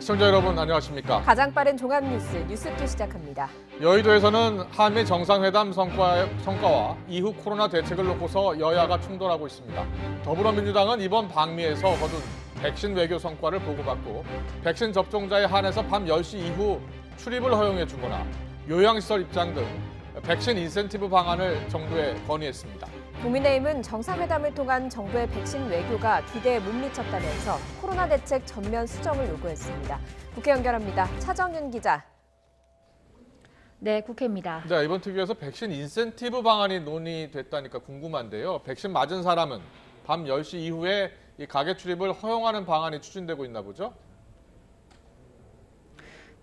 시청자 여러분 안녕하십니까? 가장 빠른 종합 뉴스투 시작합니다. 여의도에서는 한미 정상회담 성과와 이후 코로나 대책을 놓고서 여야가 충돌하고 있습니다. 더불어민주당은 이번 방미에서 거둔 백신 외교 성과를 보고받고 백신 접종자에 한해서 밤 10시 이후 출입을 허용해 주거나 요양시설 입장 등 백신 인센티브 방안을 정부에 건의했습니다. 국민의힘은 정상회담을 통한 정부의 백신 외교가 기대에 못 미쳤다면서 코로나 대책 전면 수정을 요구했습니다. 국회 연결합니다. 차정윤 기자. 네, 국회입니다. 네, 이번 특위에서 백신 인센티브 방안이 논의됐다니까 궁금한데요. 백신 맞은 사람은 밤 10시 이후에 이 가게 출입을 허용하는 방안이 추진되고 있나 보죠?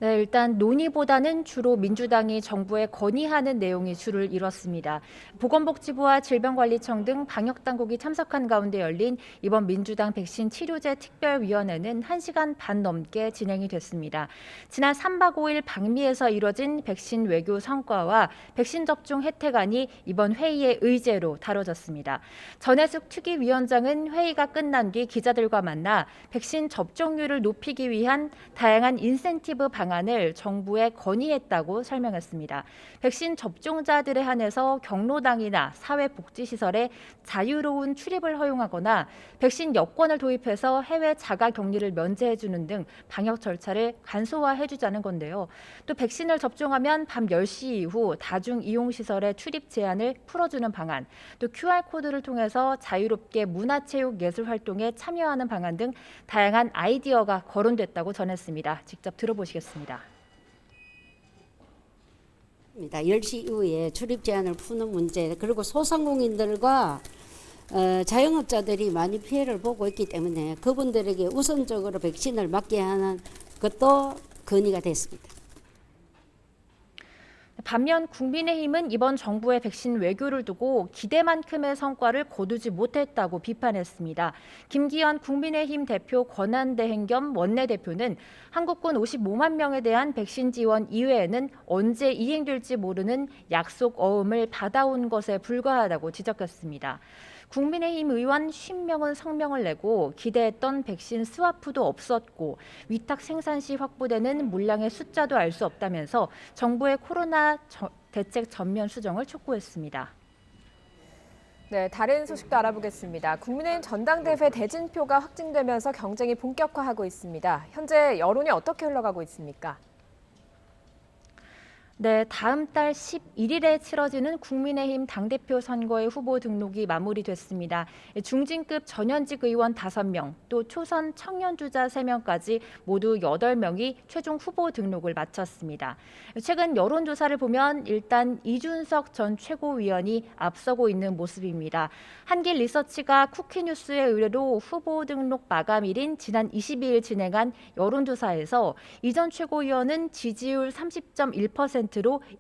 네, 일단 논의보다는 주로 민주당이 정부에 건의하는 내용이 주를 이뤘습니다. 보건복지부와 질병관리청 등 방역당국이 참석한 가운데 열린 이번 민주당 백신 치료제 특별위원회는 1시간 반 넘게 진행이 됐습니다. 지난 3박 5일 방미에서 이뤄진 백신 외교 성과와 백신 접종 혜택안이 이번 회의의 의제로 다뤄졌습니다. 전해숙 특위위원장은 회의가 끝난 뒤 기자들과 만나 백신 접종률을 높이기 위한 다양한 인센티브 방안을 정부에 건의했다고 설명했습니다. 백신 접종자들에 한해서 경로당이나 사회복지시설에 자유로운 출입을 허용하거나 백신 여권을 도입해서 해외 자가 격리를 면제해주는 등 방역 절차를 간소화해주자는 건데요. 또 백신을 접종하면 밤 10시 이후 다중이용시설의 출입 제한을 풀어주는 방안, 또 QR코드를 통해서 자유롭게 문화체육예술활동에 참여하는 방안 등 다양한 아이디어가 거론됐다고 전했습니다. 직접 들어보시겠습니다. 10시 이후에 출입 제한을 푸는 문제, 그리고 소상공인들과 자영업자들이 많이 피해를 보고 있기 때문에 그분들에게 우선적으로 백신을 맞게 하는 것도 건의가 됐습니다. 반면 국민의힘은 이번 정부의 백신 외교를 두고 기대만큼의 성과를 거두지 못했다고 비판했습니다. 김기현 국민의힘 대표 권한대행 겸 원내대표는 한국군 55만 명에 대한 백신 지원 이외에는 언제 이행될지 모르는 약속 어음을 받아온 것에 불과하다고 지적했습니다. 국민의힘 의원 50명은 성명을 내고 기대했던 백신 스와프도 없었고 위탁 생산 시 확보되는 물량의 숫자도 알 수 없다면서 정부의 코로나 대책 전면 수정을 촉구했습니다. 네, 다른 소식도 알아보겠습니다. 국민의힘 전당대회 대진표가 확진되면서 경쟁이 본격화하고 있습니다. 현재 여론이 어떻게 흘러가고 있습니까? 네, 다음 달 11일에 치러지는 국민의힘 당대표 선거의 후보 등록이 마무리됐습니다. 중진급 전현직 의원 5명, 또 초선 청년 주자 3명까지 모두 8명이 최종 후보 등록을 마쳤습니다. 최근 여론조사를 보면 일단 이준석 전 최고위원이 앞서고 있는 모습입니다. 한길 리서치가 쿠키뉴스의 의뢰로 후보 등록 마감일인 지난 22일 진행한 여론조사에서 이 전 최고위원은 지지율 30.1%로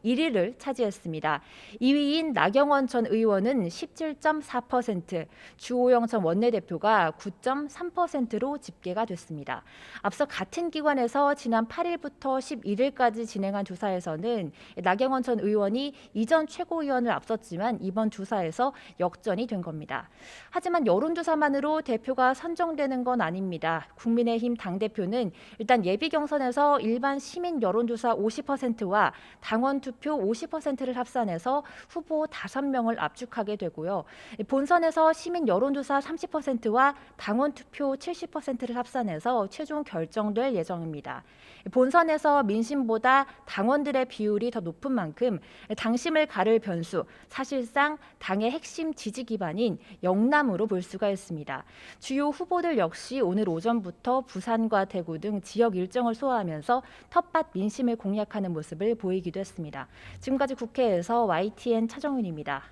1위를 차지했습니다. 2위인 나경원 전 의원은 17.4%, 주호영 전 원내대표가 9.3%로 집계가 됐습니다. 앞서 같은 기관에서 지난 8일부터 11일까지 진행한 조사에서는 나경원 전 의원이 이 전 최고위원을 앞섰지만 이번 조사에서 역전이 된 겁니다. 하지만 여론조사만으로 대표가 선정되는 건 아닙니다. 국민의힘 당대표는 일단 예비 경선에서 일반 시민 여론조사 50%와 당원 투표 50%를 합산해서 후보 5명을 압축하게 되고요. 본선에서 시민 여론조사 30%와 당원 투표 70%를 합산해서 최종 결정될 예정입니다. 본선에서 민심보다 당원들의 비율이 더 높은 만큼 당심을 가를 변수, 사실상 당의 핵심 지지 기반인 영남으로 볼 수가 있습니다. 주요 후보들 역시 오늘 오전부터 부산과 대구 등 지역 일정을 소화하면서 텃밭 민심을 공략하는 모습을 보이기도 했습니다. 지금까지 국회에서 YTN 차정윤입니다.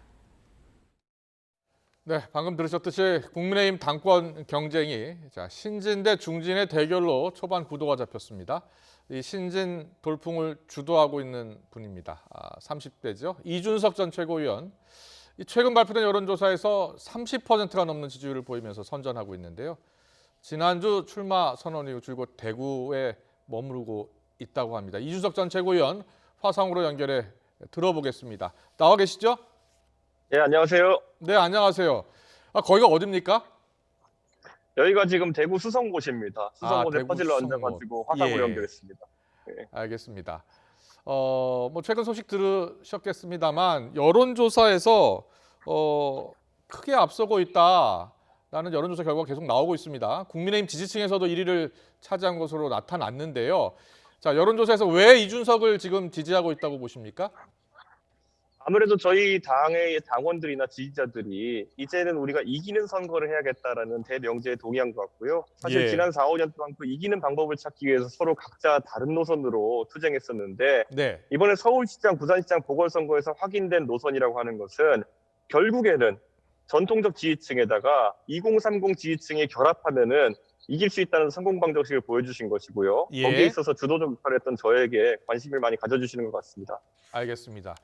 네, 방금 들으셨듯이 국민의힘 당권 경쟁이 신진 대 중진의 대결로 초반 구도가 잡혔습니다. 이 신진 돌풍을 주도하고 있는 분입니다. 30대죠. 이준석 전 최고위원. 최근 발표된 여론조사에서 30%가 넘는 지지율을 보이면서 선전하고 있는데요. 지난주 출마 선언 이후 줄곧 대구에 머무르고 있다고 합니다. 이준석 전 최고위원 화상으로 연결해 들어보겠습니다. 나와 계시죠? 네, 안녕하세요. 네, 안녕하세요. 거기가 어디입니까? 여기가 지금 대구 수성고시입니다. 수성고에 대구 퍼질러 수성고. 앉아가지고 화상으로 예. 연결했습니다. 알겠습니다. 뭐 최근 소식 들으셨겠습니다만 여론조사에서 크게 앞서고 있다라는 여론조사 결과가 계속 나오고 있습니다. 국민의힘 지지층에서도 1위를 차지한 것으로 나타났는데요. 자, 여론조사에서 왜 이준석을 지금 지지하고 있다고 보십니까? 아무래도 저희 당의 당원들이나 지지자들이 이제는 우리가 이기는 선거를 해야겠다라는 대명제에 동의한 것 같고요. 사실 예. 지난 4, 5년 동안 그 이기는 방법을 찾기 위해서 서로 각자 다른 노선으로 투쟁했었는데 네. 이번에 서울시장, 부산시장 보궐선거에서 확인된 노선이라고 하는 것은 결국에는 전통적 지지층에다가 2030 지지층이 결합하면은 이길 수 있다는 성공 방정식을 보여주신 것이고요. 예. 거기에 있어서 주도적 역할을 했던 저에게 관심을 많이 가져주시는 것 같습니다. 알겠습니다.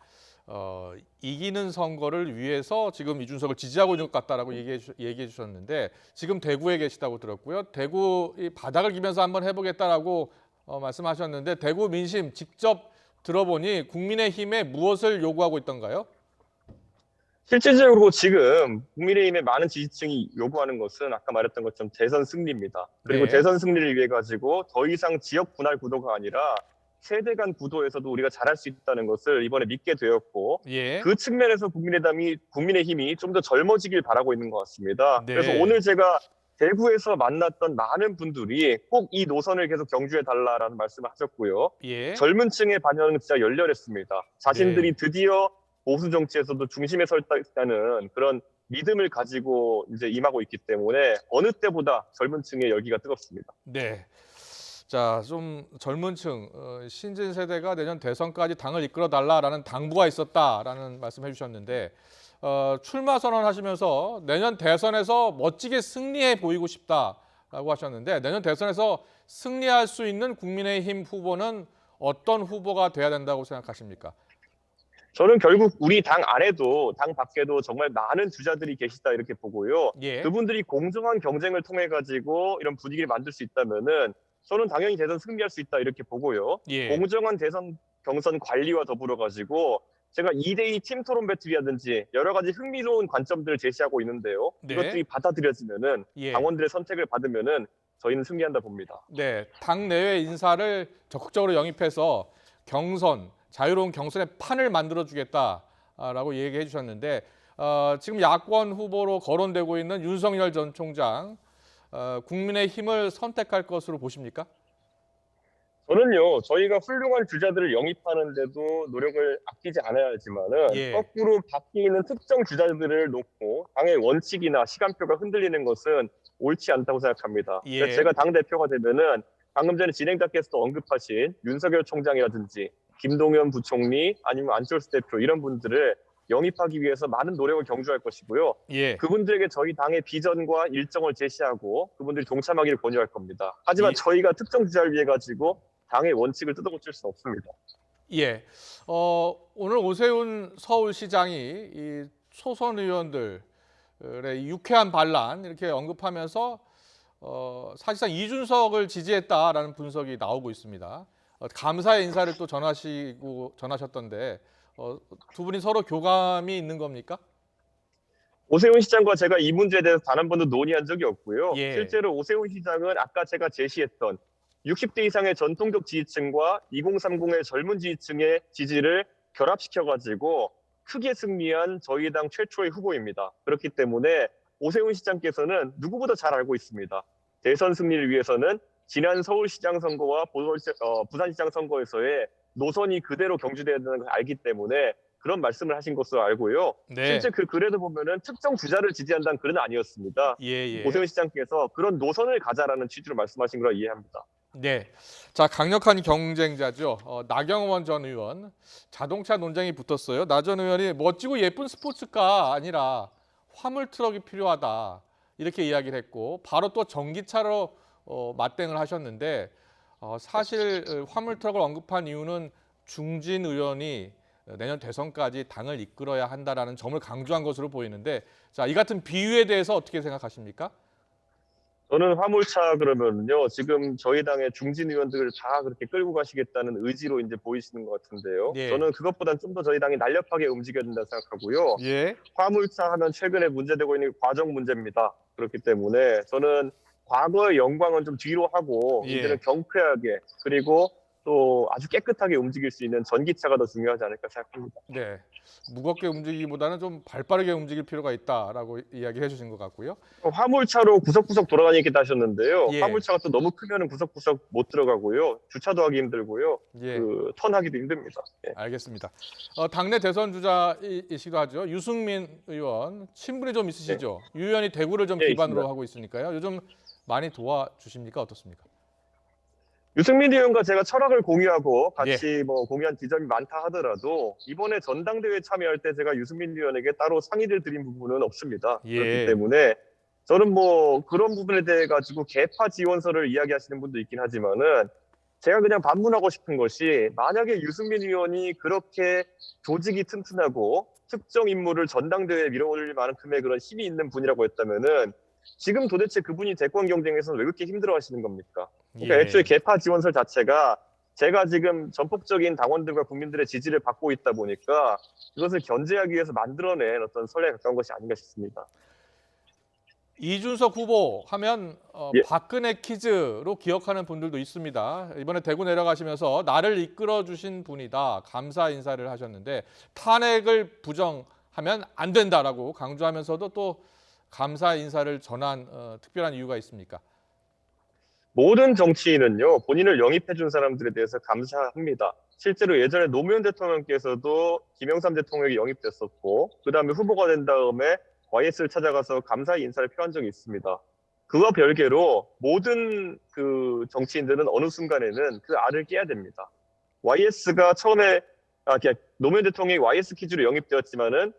이기는 선거를 위해서 지금 이준석을 지지하고 있는 것 같다라고 얘기해 주셨는데 지금 대구에 계시다고 들었고요. 대구 이 바닥을 기면서 한번 해보겠다라고 말씀하셨는데 대구 민심 직접 들어보니 국민의힘에 무엇을 요구하고 있던가요? 실질적으로 지금 국민의힘의 많은 지지층이 요구하는 것은 아까 말했던 것처럼 대선 승리입니다. 그리고 네. 대선 승리를 위해 가지고 더 이상 지역 분할 구도가 아니라 세대 간 구도에서도 우리가 잘할 수 있다는 것을 이번에 믿게 되었고 예. 그 측면에서 국민의힘이 좀 더 젊어지길 바라고 있는 것 같습니다. 네. 그래서 오늘 제가 대구에서 만났던 많은 분들이 꼭 이 노선을 계속 경주해 달라라는 말씀을 하셨고요. 예. 젊은 층의 반응은 진짜 열렬했습니다. 자신들이 네. 드디어 보수 정치에서도 중심에 서 있다는 그런 믿음을 가지고 이제 임하고 있기 때문에 어느 때보다 젊은 층의 열기가 뜨겁습니다. 네. 자, 좀 젊은 층, 신진 세대가 내년 대선까지 당을 이끌어 달라라는 당부가 있었다라는 말씀해 주셨는데 출마 선언하시면서 내년 대선에서 멋지게 승리해 보이고 싶다라고 하셨는데 내년 대선에서 승리할 수 있는 국민의힘 후보는 어떤 후보가 돼야 된다고 생각하십니까? 저는 결국 우리 당 안에도 당 밖에도 정말 많은 주자들이 계시다 이렇게 보고요. 예. 그분들이 공정한 경쟁을 통해 가지고 이런 분위기를 만들 수 있다면은 저는 당연히 대선 승리할 수 있다 이렇게 보고요. 예. 공정한 대선 경선 관리와 더불어 가지고 제가 2대2 팀 토론 배틀이라든지 여러 가지 흥미로운 관점들을 제시하고 있는데요. 네. 이것들이 받아들여지면은 예. 당원들의 선택을 받으면은 저희는 승리한다 봅니다. 네, 당 내외 인사를 적극적으로 영입해서 경선, 자유로운 경선의 판을 만들어주겠다라고 얘기해 주셨는데 지금 야권 후보로 거론되고 있는 윤석열 전 총장, 국민의힘을 선택할 것으로 보십니까? 저는요, 저희가 훌륭한 주자들을 영입하는데도 노력을 아끼지 않아야 하지만은 예. 거꾸로 바뀌는 특정 주자들을 놓고 당의 원칙이나 시간표가 흔들리는 것은 옳지 않다고 생각합니다. 예. 그래서 제가 당대표가 되면은 방금 전에 진행자께서도 언급하신 윤석열 총장이라든지 김동연 부총리 아니면 안철수 대표 이런 분들을 영입하기 위해서 많은 노력을 경주할 것이고요. 예. 그분들에게 저희 당의 비전과 일정을 제시하고 그분들이 동참하기를 권유할 겁니다. 하지만 예. 저희가 특정 주자를 위해 가지고 당의 원칙을 뜯어고칠 수는 없습니다. 예. 오늘 오세훈 서울시장이 이 초선 의원들의 유쾌한 반란 이렇게 언급하면서 사실상 이준석을 지지했다라는 분석이 나오고 있습니다. 감사의 인사를 또 전하셨던데 두 분이 서로 교감이 있는 겁니까? 오세훈 시장과 제가 이 문제에 대해서 단 한 번도 논의한 적이 없고요. 예. 실제로 오세훈 시장은 아까 제가 제시했던 60대 이상의 전통적 지지층과 2030의 젊은 지지층의 지지를 결합시켜가지고 크게 승리한 저희 당 최초의 후보입니다. 그렇기 때문에 오세훈 시장께서는 누구보다 잘 알고 있습니다. 대선 승리를 위해서는 지난 서울시장 선거와 부산시장 선거에서의 노선이 그대로 경주돼야 되는 걸 알기 때문에 그런 말씀을 하신 것으로 알고요. 네. 실제 그 글에도 보면은 특정 주자를 지지한다는 글은 아니었습니다. 예. 오세훈 시장께서 그런 노선을 가자라는 취지로 말씀하신 걸로 이해합니다. 네. 자, 강력한 경쟁자죠. 나경원 전 의원. 자동차 논쟁이 붙었어요. 나 전 의원이 멋지고 예쁜 스포츠카 아니라 화물 트럭이 필요하다. 이렇게 이야기를 했고 바로 또 전기차로 맞대응을 하셨는데 사실 화물 트럭을 언급한 이유는 중진 의원이 내년 대선까지 당을 이끌어야 한다라는 점을 강조한 것으로 보이는데 자, 이 같은 비유에 대해서 어떻게 생각하십니까? 저는 화물차 그러면요. 지금 저희 당의 중진 의원들을 다 그렇게 끌고 가시겠다는 의지로 이제 보이시는 것 같은데요. 예. 저는 그것보다는 좀 더 저희 당이 날렵하게 움직여야 된다고 생각하고요. 예. 화물차 하면 최근에 문제되고 있는 게 과정 문제입니다. 그렇기 때문에 저는 과거의 영광은 좀 뒤로 하고 예. 이제는 경쾌하게 그리고 또 아주 깨끗하게 움직일 수 있는 전기차가 더 중요하지 않을까 생각합니다. 네. 무겁게 움직이기보다는 좀 발빠르게 움직일 필요가 있다라고 이야기해 주신 것 같고요. 화물차로 구석구석 돌아다니겠다 하셨는데요. 예. 화물차가 또 너무 크면 구석구석 못 들어가고요. 주차도 하기 힘들고요. 예. 턴하기도 힘듭니다. 예. 알겠습니다. 당내 대선 주자이시기도 하죠. 유승민 의원 친분이 좀 있으시죠. 유 의원이 대구를 좀 예, 기반으로 있습니다. 하고 있으니까요. 요즘 많이 도와주십니까? 어떻습니까? 유승민 의원과 제가 철학을 공유하고 같이 뭐 공유한 지점이 많다 하더라도 이번에 전당대회 참여할 때 제가 유승민 의원에게 따로 상의를 드린 부분은 없습니다. 예. 그렇기 때문에 저는 뭐 그런 부분에 대해 가지고 개파 지원서를 이야기하시는 분도 있긴 하지만은 제가 그냥 반문하고 싶은 것이 만약에 유승민 의원이 그렇게 조직이 튼튼하고 특정 인물을 전당대회에 밀어올릴 만큼의 그런 힘이 있는 분이라고 했다면은 지금 도대체 그분이 대권 경쟁에서는 왜 그렇게 힘들어하시는 겁니까? 그러니까 예. 애초에 개파 지원서 자체가 제가 지금 전폭적인 당원들과 국민들의 지지를 받고 있다 보니까 그것을 견제하기 위해서 만들어낸 어떤 설에 가까운 것이 아닌가 싶습니다. 이준석 후보 하면 예. 박근혜 퀴즈로 기억하는 분들도 있습니다. 이번에 대구 내려가시면서 나를 이끌어 주신 분이다. 감사 인사를 하셨는데 탄핵을 부정하면 안 된다라고 강조하면서도 또 감사 인사를 전한 특별한 이유가 있습니까? 모든 정치인은요, 본인을 영입해 준 사람들에 대해서 감사합니다. 실제로 예전에 노무현 대통령께서도 김영삼 대통령이 영입됐었고, 그 다음에 후보가 된 다음에 YS를 찾아가서 감사 인사를 표한 적이 있습니다. 그와 별개로 모든 그 정치인들은 어느 순간에는 그 알을 깨야 됩니다. YS가 처음에 노무현 대통령이 YS 퀴즈로 영입되었지만은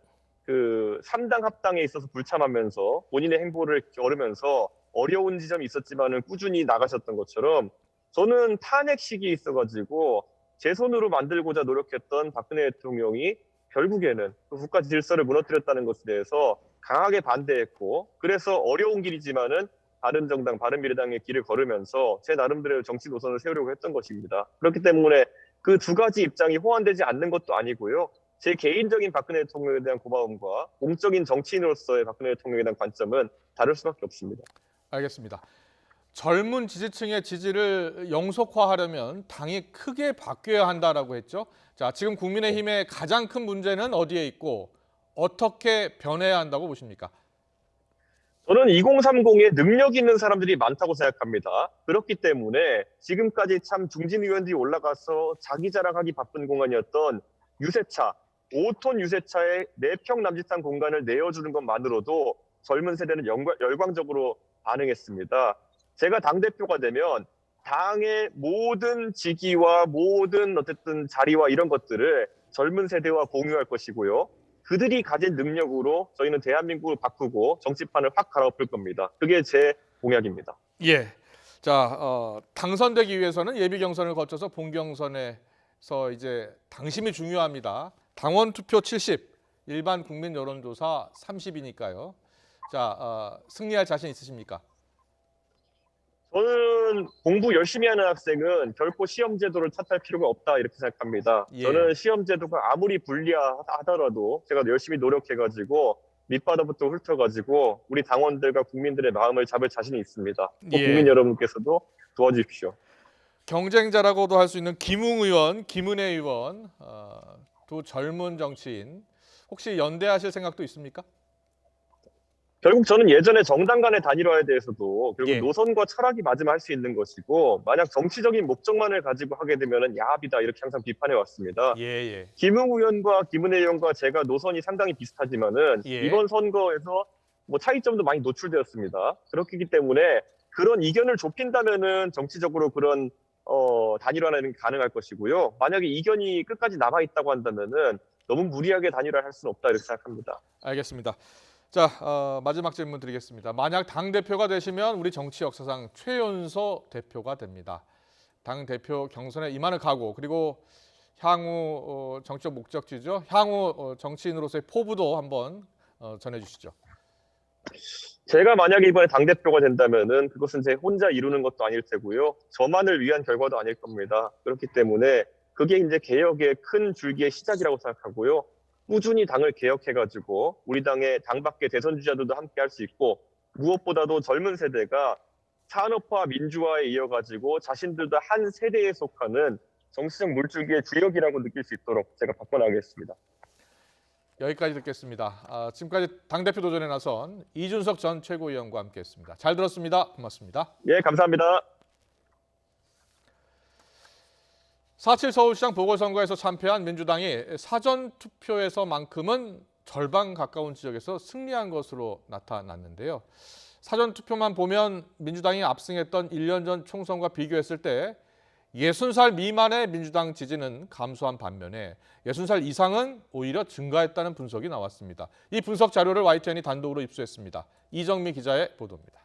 그 3당 합당에 있어서 불참하면서 본인의 행보를 겨루면서 어려운 지점이 있었지만은 꾸준히 나가셨던 것처럼 저는 탄핵 시기에 있어가지고 제 손으로 만들고자 노력했던 박근혜 대통령이 결국에는 그 국가 질서를 무너뜨렸다는 것에 대해서 강하게 반대했고 그래서 어려운 길이지만은 바른정당, 바른미래당의 길을 걸으면서 제 나름대로 정치 노선을 세우려고 했던 것입니다. 그렇기 때문에 그 두 가지 입장이 호환되지 않는 것도 아니고요. 제 개인적인 박근혜 대통령에 대한 고마움과 공적인 정치인으로서의 박근혜 대통령에 대한 관점은 다를 수밖에 없습니다. 알겠습니다. 젊은 지지층의 지지를 영속화하려면 당이 크게 바뀌어야 한다라고 했죠. 자, 지금 국민의힘의 가장 큰 문제는 어디에 있고 어떻게 변해야 한다고 보십니까? 저는 2030에 능력 있는 사람들이 많다고 생각합니다. 그렇기 때문에 지금까지 참 중진 의원들이 올라가서 자기 자랑하기 바쁜 공간이었던 유세차, 5톤 유세차에 4평 남짓한 공간을 내어주는 것만으로도 젊은 세대는 열광적으로 반응했습니다. 제가 당대표가 되면 당의 모든 직위와 모든 어쨌든 자리와 이런 것들을 젊은 세대와 공유할 것이고요. 그들이 가진 능력으로 저희는 대한민국을 바꾸고 정치판을 확 갈아엎을 겁니다. 그게 제 공약입니다. 예. 자, 당선되기 위해서는 예비 경선을 거쳐서 본 경선에서 이제 당심이 중요합니다. 당원 투표 70, 일반 국민 여론조사 30이니까요. 자, 승리할 자신 있으십니까? 저는 공부 열심히 하는 학생은 결코 시험 제도를 탓할 필요가 없다 이렇게 생각합니다. 예. 저는 시험 제도가 아무리 불리하더라도 제가 열심히 노력해가지고 밑바닥부터 훑어가지고 우리 당원들과 국민들의 마음을 잡을 자신이 있습니다. 꼭 예. 국민 여러분께서도 도와주십시오. 경쟁자라고도 할 수 있는 김웅 의원, 김은혜 의원, 두 젊은 정치인 혹시 연대하실 생각도 있습니까? 결국 저는 예전에 정당 간의 단일화에 대해서도 결국 예. 노선과 철학이 맞으면 할 수 있는 것이고 만약 정치적인 목적만을 가지고 하게 되면 야합이다 이렇게 항상 비판해 왔습니다. 예. 김웅 의원과 김은혜 의원과 제가 노선이 상당히 비슷하지만은 예. 이번 선거에서 뭐 차이점도 많이 노출되었습니다. 그렇기 때문에 그런 이견을 좁힌다면은 정치적으로 그런 단일화는 가능할 것이고요. 만약에 이견이 끝까지 남아 있다고 한다면은 너무 무리하게 단일화를 할 수는 없다 이렇게 생각합니다. 알겠습니다. 자, 마지막 질문 드리겠습니다. 만약 당대표가 되시면 우리 정치 역사상 최연소 대표가 됩니다. 당대표 경선에 임하는 각오 그리고 향후 정치적 목적지죠. 향후 정치인으로서의 포부도 한번 전해주시죠. 제가 만약에 이번에 당대표가 된다면은 그것은 제 혼자 이루는 것도 아닐 테고요. 저만을 위한 결과도 아닐 겁니다. 그렇기 때문에 그게 이제 개혁의 큰 줄기의 시작이라고 생각하고요. 꾸준히 당을 개혁해가지고 우리 당의 당 밖의 대선 주자들도 함께 할 수 있고 무엇보다도 젊은 세대가 산업화, 민주화에 이어가지고 자신들도 한 세대에 속하는 정치적 물줄기의 주역이라고 느낄 수 있도록 제가 박권하겠습니다. 여기까지 듣겠습니다. 지금까지 당대표 도전에 나선 이준석 전 최고위원과 함께했습니다. 잘 들었습니다. 고맙습니다. 예, 감사합니다. 4.7 서울시장 보궐선거에서 참패한 민주당이 사전투표에서만큼은 절반 가까운 지역에서 승리한 것으로 나타났는데요. 사전투표만 보면 민주당이 압승했던 1년 전 총선과 비교했을 때 60살 미만의 민주당 지지는 감소한 반면에 60살 이상은 오히려 증가했다는 분석이 나왔습니다. 이 분석 자료를 YTN이 단독으로 입수했습니다. 이정미 기자의 보도입니다.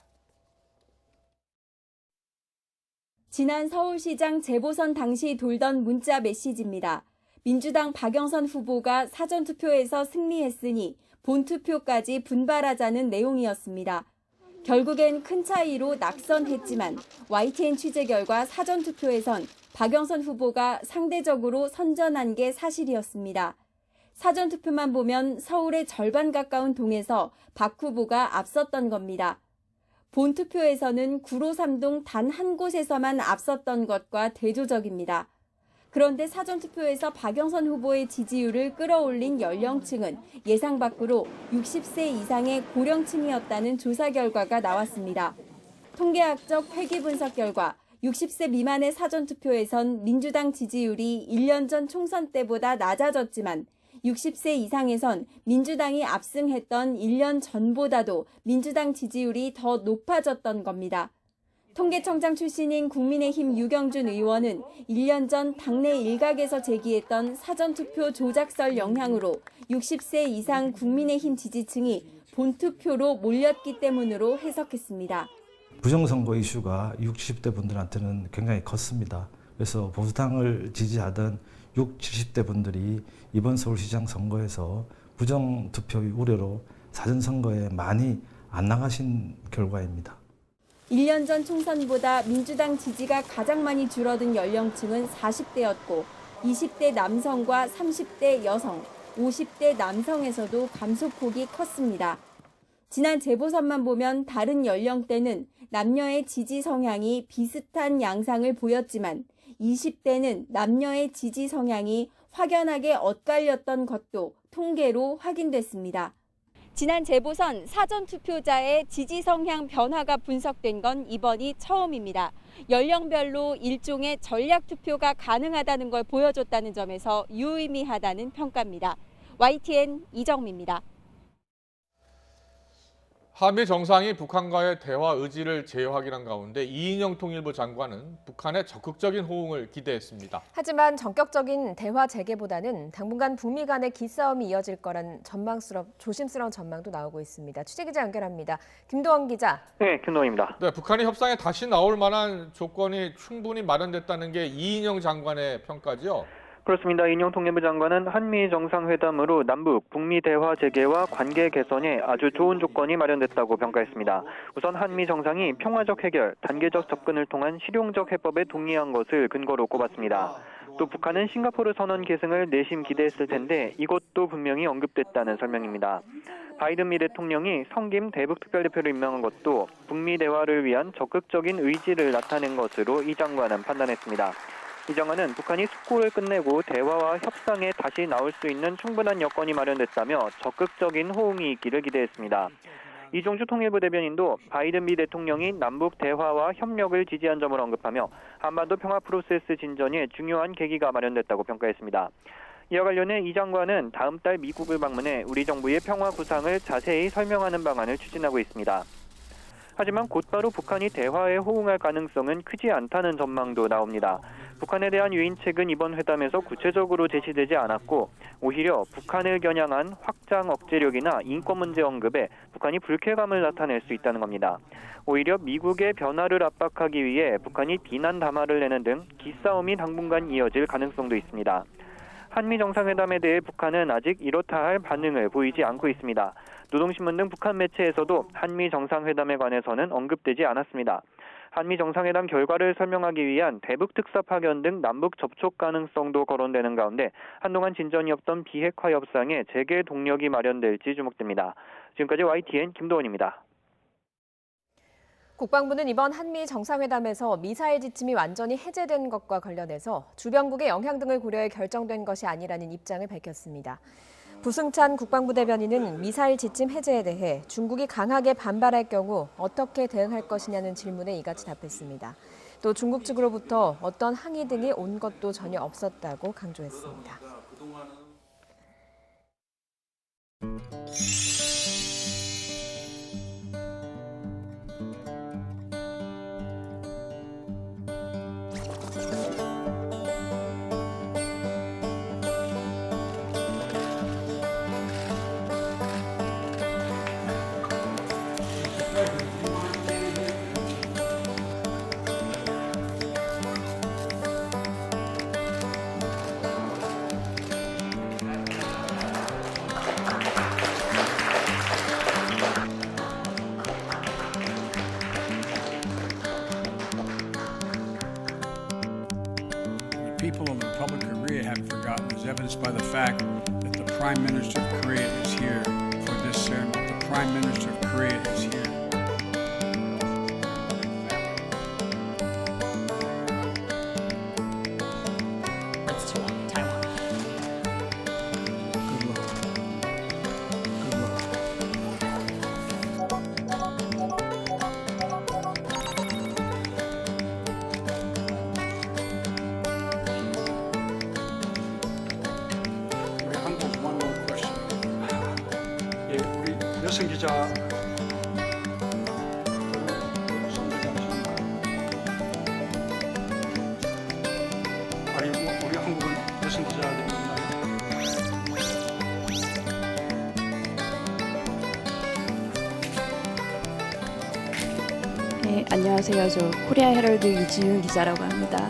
지난 서울시장 재보선 당시 돌던 문자 메시지입니다. 민주당 박영선 후보가 사전투표에서 승리했으니 본투표까지 분발하자는 내용이었습니다. 결국엔 큰 차이로 낙선했지만 YTN 취재 결과 사전투표에선 박영선 후보가 상대적으로 선전한 게 사실이었습니다. 사전투표만 보면 서울의 절반 가까운 동에서 박 후보가 앞섰던 겁니다. 본투표에서는 구로 3동 단 한 곳에서만 앞섰던 것과 대조적입니다. 그런데 사전투표에서 박영선 후보의 지지율을 끌어올린 연령층은 예상 밖으로 60세 이상의 고령층이었다는 조사 결과가 나왔습니다. 통계학적 회귀 분석 결과 60세 미만의 사전투표에선 민주당 지지율이 1년 전 총선 때보다 낮아졌지만 60세 이상에선 민주당이 압승했던 1년 전보다도 민주당 지지율이 더 높아졌던 겁니다. 통계청장 출신인 국민의힘 유경준 의원은 1년 전 당내 일각에서 제기했던 사전투표 조작설 영향으로 60세 이상 국민의힘 지지층이 본투표로 몰렸기 때문으로 해석했습니다. 부정선거 이슈가 60대 분들한테는 굉장히 컸습니다. 그래서 보수당을 지지하던 60, 70대 분들이 이번 서울시장 선거에서 부정투표의 우려로 사전선거에 많이 안 나가신 결과입니다. 1년 전 총선보다 민주당 지지가 가장 많이 줄어든 연령층은 40대였고 20대 남성과 30대 여성, 50대 남성에서도 감소폭이 컸습니다. 지난 재보선만 보면 다른 연령대는 남녀의 지지 성향이 비슷한 양상을 보였지만 20대는 남녀의 지지 성향이 확연하게 엇갈렸던 것도 통계로 확인됐습니다. 지난 재보선 사전투표자의 지지 성향 변화가 분석된 건 이번이 처음입니다. 연령별로 일종의 전략투표가 가능하다는 걸 보여줬다는 점에서 유의미하다는 평가입니다. YTN 이정미입니다. 한미 정상이 북한과의 대화 의지를 재확인한 가운데 이인영 통일부 장관은 북한의 적극적인 호응을 기대했습니다. 하지만 전격적인 대화 재개보다는 당분간 북미 간의 기싸움이 이어질 거란 조심스러운 전망도 나오고 있습니다. 취재기자 연결합니다. 김도원 기자. 네, 김도원입니다. 네, 북한이 협상에 다시 나올 만한 조건이 충분히 마련됐다는 게 이인영 장관의 평가죠. 그렇습니다. 이인영 통일부 장관은 한미 정상회담으로 남북, 북미 대화 재개와 관계 개선에 아주 좋은 조건이 마련됐다고 평가했습니다. 우선 한미 정상이 평화적 해결, 단계적 접근을 통한 실용적 해법에 동의한 것을 근거로 꼽았습니다. 또 북한은 싱가포르 선언 계승을 내심 기대했을 텐데 이것도 분명히 언급됐다는 설명입니다. 바이든 미 대통령이 성김 대북 특별대표를 임명한 것도 북미 대화를 위한 적극적인 의지를 나타낸 것으로 이 장관은 판단했습니다. 이 장관은 북한이 숙고를 끝내고 대화와 협상에 다시 나올 수 있는 충분한 여건이 마련됐다며 적극적인 호응이 있기를 기대했습니다. 이종주 통일부 대변인도 바이든 미 대통령이 남북 대화와 협력을 지지한 점을 언급하며 한반도 평화 프로세스 진전에 중요한 계기가 마련됐다고 평가했습니다. 이와 관련해 이 장관은 다음 달 미국을 방문해 우리 정부의 평화 구상을 자세히 설명하는 방안을 추진하고 있습니다. 하지만 곧바로 북한이 대화에 호응할 가능성은 크지 않다는 전망도 나옵니다. 북한에 대한 유인책은 이번 회담에서 구체적으로 제시되지 않았고 오히려 북한을 겨냥한 확장 억제력이나 인권 문제 언급에 북한이 불쾌감을 나타낼 수 있다는 겁니다. 오히려 미국의 변화를 압박하기 위해 북한이 비난 담화를 내는 등 기싸움이 당분간 이어질 가능성도 있습니다. 한미 정상회담에 대해 북한은 아직 이렇다 할 반응을 보이지 않고 있습니다. 노동신문 등 북한 매체에서도 한미 정상회담에 관해서는 언급되지 않았습니다. 한미 정상회담 결과를 설명하기 위한 대북 특사 파견 등 남북 접촉 가능성도 거론되는 가운데 한동안 진전이 없던 비핵화 협상에 재개 동력이 마련될지 주목됩니다. 지금까지 YTN 김도원입니다. 국방부는 이번 한미 정상회담에서 미사일 지침이 완전히 해제된 것과 관련해서 주변국의 영향 등을 고려해 결정된 것이 아니라는 입장을 밝혔습니다. 부승찬 국방부 대변인은 미사일 지침 해제에 대해 중국이 강하게 반발할 경우 어떻게 대응할 것이냐는 질문에 이같이 답했습니다. 또 중국 측으로부터 어떤 항의 등이 온 것도 전혀 없었다고 강조했습니다. People of the Republic of Korea haven't forgotten is evidenced by the fact that the Prime Minister of Korea is here for this ceremony. The Prime Minister of Korea is here. It's Taiwan. Good luck. Good luck. 우리 한국 one more question. 예, 우리 여성 기자 아니 우리 한국은 여성 기자들이 있나요? 네, 안녕하세요. 저 코리아 헤럴드 이지윤 기자라고 합니다.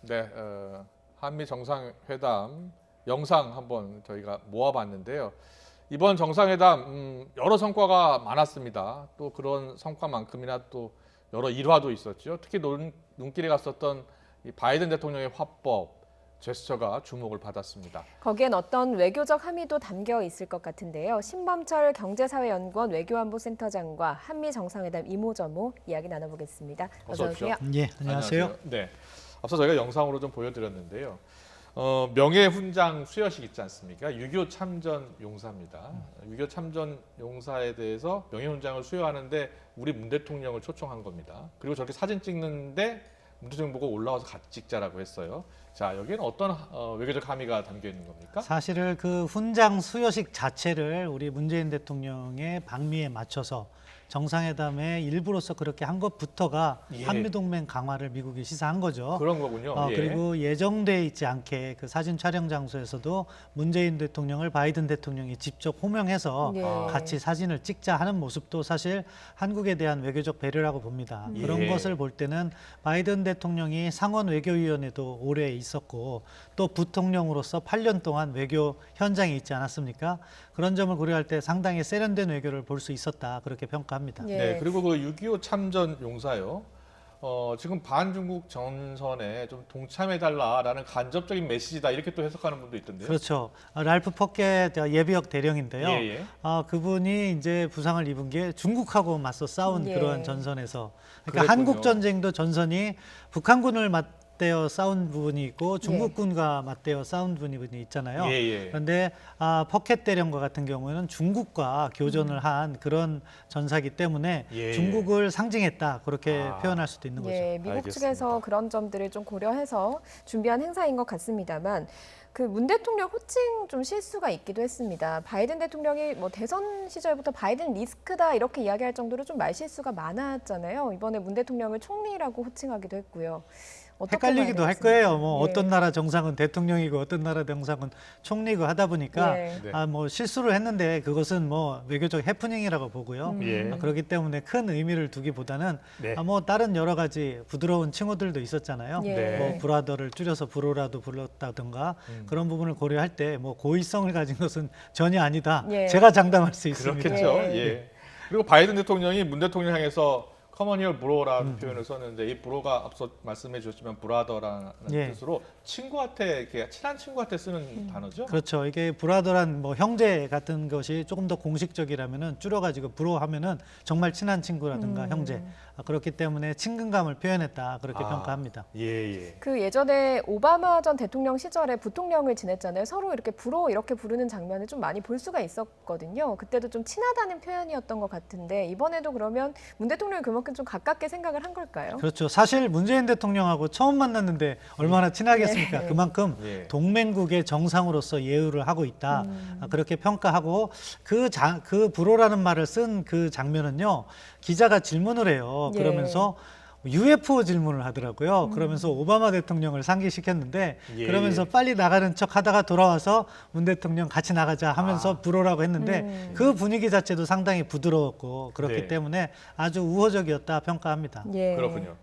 네, 한미 정상회담 영상 한번 저희가 모아봤는데요. 이번 정상회담 여러 성과가 많았습니다. 또 그런 성과만큼이나 또 여러 일화도 있었죠. 특히 눈길이 갔었던 이 바이든 대통령의 화법, 제스처가 주목을 받았습니다. 거기엔 어떤 외교적 함의도 담겨 있을 것 같은데요. 신범철 경제사회연구원 외교안보센터장과 한미 정상회담 이모저모 이야기 나눠보겠습니다. 어서 오세요. 예, 안녕하세요. 네, 앞서 저희가 영상으로 좀 보여드렸는데요. 명예훈장 수여식 있지 않습니까? 6.25 참전 용사입니다. 6.25 참전 용사에 대해서 명예훈장을 수여하는데 우리 문 대통령을 초청한 겁니다. 그리고 저렇게 사진 찍는데 문 대통령 보고 올라와서 같이 찍자라고 했어요. 자, 여기에는 어떤 외교적 함의가 담겨 있는 겁니까? 사실은 그 훈장 수여식 자체를 우리 문재인 대통령의 방미에 맞춰서 정상회담의 일부로서 그렇게 한 것부터가 예. 한미동맹 강화를 미국이 시사한 거죠. 그런 거군요. 예. 그리고 예정돼 있지 않게 그 사진 촬영 장소에서도 문재인 대통령을 바이든 대통령이 직접 호명해서 예. 같이 사진을 찍자 하는 모습도 사실 한국에 대한 외교적 배려라고 봅니다. 예. 그런 것을 볼 때는 바이든 대통령이 상원 외교위원회도 오래 있었고 또 부통령으로서 8년 동안 외교 현장에 있지 않았습니까? 그런 점을 고려할 때 상당히 세련된 외교를 볼 수 있었다 그렇게 평가합니다. 예. 네, 그리고 그 6.25 참전 용사요. 지금 반중국 전선에 좀 동참해달라라는 간접적인 메시지다 이렇게 또 해석하는 분도 있던데요. 그렇죠. 랄프 포켓 예비역 대령인데요. 예, 예. 그분이 이제 부상을 입은 게 중국하고 맞서 싸운 예. 그러한 전선에서, 그러니까 그랬군요. 한국 전쟁도 전선이 북한군을 맞대어 싸운 부분이 있고 중국군과 맞대어 싸운 부분이 있잖아요. 예, 예. 그런데 포켓 대령과 같은 경우에는 중국과 교전을 한 그런 전사기 때문에 예. 중국을 상징했다 그렇게 표현할 수도 있는 거죠. 예, 미국 알겠습니다. 측에서 그런 점들을 좀 고려해서 준비한 행사인 것 같습니다만 그 문 대통령 호칭 좀 실수가 있기도 했습니다. 바이든 대통령이 뭐 대선 시절부터 바이든 리스크다 이렇게 이야기할 정도로 좀 말실수가 많았잖아요. 이번에 문 대통령을 총리라고 호칭하기도 했고요. 헷갈리기도 할 거예요. 뭐 예. 어떤 나라 정상은 대통령이고 어떤 나라 정상은 총리고 하다 보니까 예. 네. 뭐 실수를 했는데 그것은 뭐 외교적 해프닝이라고 보고요. 예. 그렇기 때문에 큰 의미를 두기보다는 네. 뭐 다른 여러 가지 부드러운 칭호들도 있었잖아요. 예. 뭐 브라더를 줄여서 브로라도 불렀다든가 그런 부분을 고려할 때 뭐 고의성을 가진 것은 전혀 아니다. 예. 제가 장담할 수 있습니다. 그렇겠죠. 예. 예. 그리고 바이든 대통령이 문 대통령 향해서 커머니얼 브로라는 표현을 썼는데 이 브로가 앞서 말씀해 주셨지만 브라더라는 예. 뜻으로 친구한테 이렇게 친한 친구한테 쓰는 단어죠. 그렇죠. 이게 브라더란 뭐 형제 같은 것이 조금 더 공식적이라면은 줄여가지고 브로 하면은 정말 친한 친구라든가 형제. 그렇기 때문에 친근감을 표현했다 그렇게 평가합니다. 예. 그 예전에 오바마 전 대통령 시절에 부통령을 지냈잖아요. 서로 이렇게 브로 이렇게 부르는 장면을 좀 많이 볼 수가 있었거든요. 그때도 좀 친하다는 표현이었던 것 같은데 이번에도 그러면 문 대통령이 그만큼 좀 가깝게 생각을 한 걸까요? 그렇죠. 사실 문재인 대통령하고 처음 만났는데 얼마나 친하겠습니까? 네. 그만큼 예. 동맹국의 정상으로서 예우를 하고 있다. 그렇게 평가하고 그 브로라는 말을 쓴 그 장면은요. 기자가 질문을 해요. 예. 그러면서 UFO 질문을 하더라고요. 그러면서 오바마 대통령을 상기시켰는데 예. 그러면서 빨리 나가는 척 하다가 돌아와서 문 대통령 같이 나가자 하면서 브로라고 했는데 그 분위기 자체도 상당히 부드러웠고 그렇기 네. 때문에 아주 우호적이었다 평가합니다. 예. 그렇군요.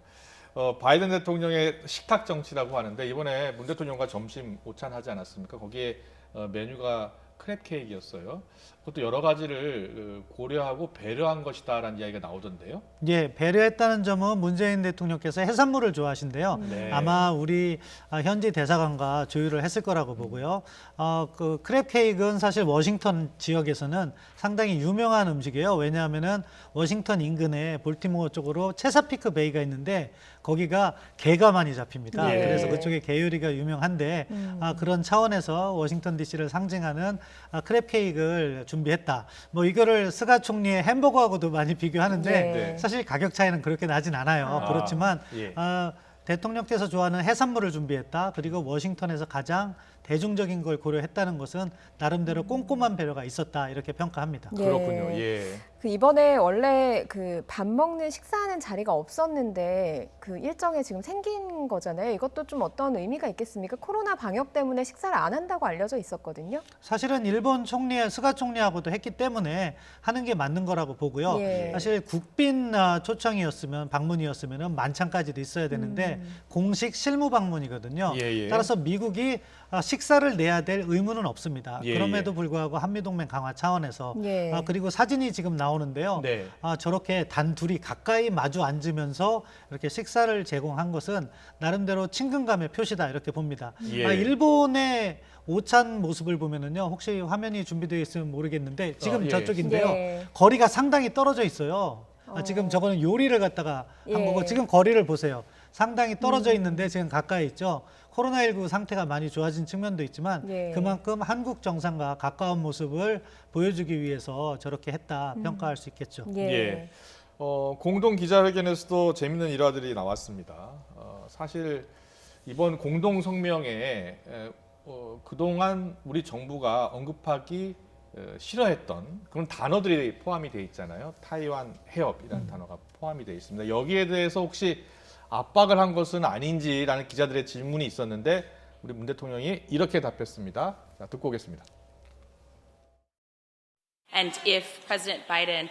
바이든 대통령의 식탁 정치라고 하는데 이번에 문 대통령과 점심 오찬하지 않았습니까? 거기에 메뉴가 크랩 케이크였어요. 그것도 여러 가지를 고려하고 배려한 것이다라는 이야기가 나오던데요. 예, 배려했다는 점은 문재인 대통령께서 해산물을 좋아하신데요. 네. 아마 우리 현지 대사관과 조율을 했을 거라고 보고요. 그 크랩 케이크는 사실 워싱턴 지역에서는 상당히 유명한 음식이에요. 왜냐하면은 워싱턴 인근에 볼티모어 쪽으로 체사피크 베이가 있는데 거기가 게가 많이 잡힙니다. 예. 그래서 그쪽에 게 요리가 유명한데 그런 차원에서 워싱턴 DC를 상징하는 크랩 케이크를 준비했다. 뭐 이거를 스가 총리의 햄버거하고도 많이 비교하는데 네. 사실 가격 차이는 그렇게 나진 않아요. 그렇지만 예. 대통령께서 좋아하는 해산물을 준비했다. 그리고 워싱턴에서 가장 대중적인 걸 고려했다는 것은 나름대로 꼼꼼한 배려가 있었다. 이렇게 평가합니다. 예. 그렇군요. 예. 그 이번에 원래 그 밥 먹는 식사하는 자리가 없었는데 그 일정에 지금 생긴 거잖아요. 이것도 좀 어떤 의미가 있겠습니까? 코로나 방역 때문에 식사를 안 한다고 알려져 있었거든요. 사실은 일본 총리, 스가 총리하고도 했기 때문에 하는 게 맞는 거라고 보고요. 예. 사실 국빈 초청이었으면 방문이었으면 만찬까지도 있어야 되는데 공식 실무 방문이거든요. 예. 따라서 미국이 식사를 내야 될 의무는 없습니다. 예, 그럼에도 불구하고 한미동맹 강화 차원에서 예. 그리고 사진이 지금 나오는데요. 네. 저렇게 단 둘이 가까이 마주 앉으면서 이렇게 식사를 제공한 것은 나름대로 친근감의 표시다 이렇게 봅니다. 예. 일본의 오찬 모습을 보면은요. 혹시 화면이 준비되어 있으면 모르겠는데 지금 예. 저쪽인데요. 예. 거리가 상당히 떨어져 있어요. 지금 저거는 요리를 갖다가 한 예. 거고 지금 거리를 보세요. 상당히 떨어져 있는데 지금 가까이 있죠. 코로나19 상태가 많이 좋아진 측면도 있지만 예. 그만큼 한국 정상과 가까운 모습을 보여주기 위해서 저렇게 했다 평가할 수 있겠죠. 예. 공동 기자회견에서도 재밌는 일화들이 나왔습니다. 사실 이번 공동 성명에 그동안 우리 정부가 언급하기 싫어했던 그런 단어들이 포함이 되어 있잖아요. 타이완 해협이라는 단어가 포함이 되어 있습니다. 여기에 대해서 혹시 압박을 한 것은 아닌지라는 기자들의 질문이 있었는데 우리 문 대통령이 이렇게 답했습니다. 자, 듣고 오겠습니다. And if President Biden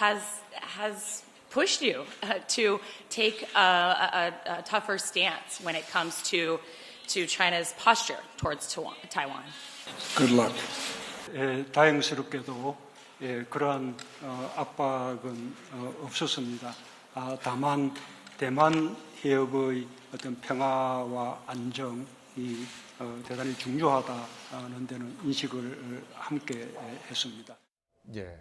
has pushed you to take a tougher stance when it comes to China's posture towards Taiwan. Good luck. 다행스럽게도 그러한 압박은 없었습니다. 다만 대만 해협의 어떤 평화와 안정이 대단히 중요하다는 데는 인식을 함께 했습니다. 예.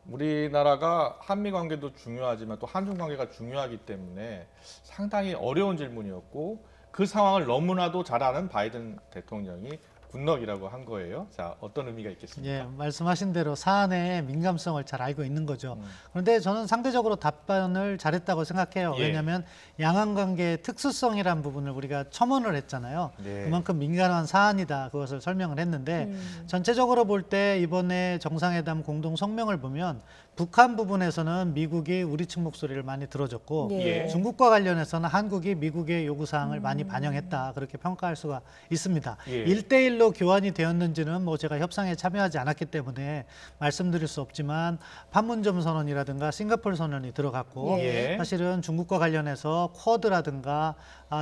우리나라가 한미 관계도 중요하지만 또 한중 관계가 중요하기 때문에 상당히 어려운 질문이었고 그 상황을 너무나도 잘 아는 바이든 대통령이 굿럭이라고 한 거예요. 자, 어떤 의미가 있겠습니까? 예, 말씀하신 대로 사안의 민감성을 잘 알고 있는 거죠. 그런데 저는 상대적으로 답변을 잘했다고 생각해요. 예. 왜냐하면 양안관계의 특수성이란 부분을 우리가 첨언을 했잖아요. 네. 그만큼 민감한 사안이다. 그것을 설명을 했는데 전체적으로 볼 때 이번에 정상회담 공동 성명을 보면 북한 부분에서는 미국이 우리 측 목소리를 많이 들어줬고 예. 중국과 관련해서는 한국이 미국의 요구사항을 많이 반영했다 그렇게 평가할 수가 있습니다. 예. 1대1로 교환이 되었는지는 뭐 제가 협상에 참여하지 않았기 때문에 말씀드릴 수 없지만 판문점 선언이라든가 싱가포르 선언이 들어갔고 예. 사실은 중국과 관련해서 쿼드라든가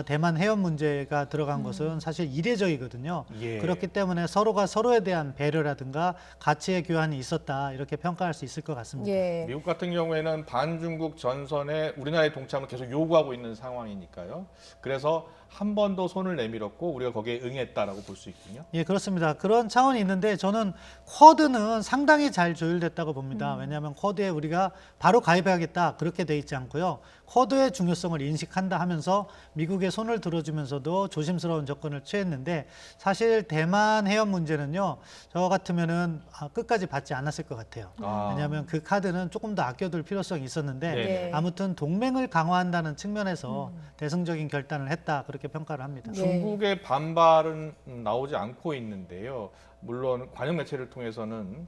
대만 해협 문제가 들어간 것은 사실 이례적이거든요. 예. 그렇기 때문에 서로가 서로에 대한 배려라든가 가치의 교환이 있었다 이렇게 평가할 수 있을 것 같습니다. 예. 미국 같은 경우에는 반중국 전선에 우리나라의 동참을 계속 요구하고 있는 상황이니까요. 그래서 한 번 더 손을 내밀었고 우리가 거기에 응했다라고 볼 수 있군요. 예, 그렇습니다. 그런 차원이 있는데 저는 쿼드는 상당히 잘 조율됐다고 봅니다. 왜냐하면 쿼드에 우리가 바로 가입하겠다 그렇게 돼 있지 않고요. 쿼드의 중요성을 인식한다 하면서 미국의 손을 들어주면서도 조심스러운 접근을 취했는데 사실 대만 해협 문제는요. 저 같으면은 끝까지 받지 않았을 것 같아요. 왜냐하면 그 카드는 조금 더 아껴둘 필요성이 있었는데 네. 아무튼 동맹을 강화한다는 측면에서 대승적인 결단을 했다 그렇게 평가를 합니다. 중국의 반발은 나오지 않고 있는데요. 물론 관영 매체를 통해서는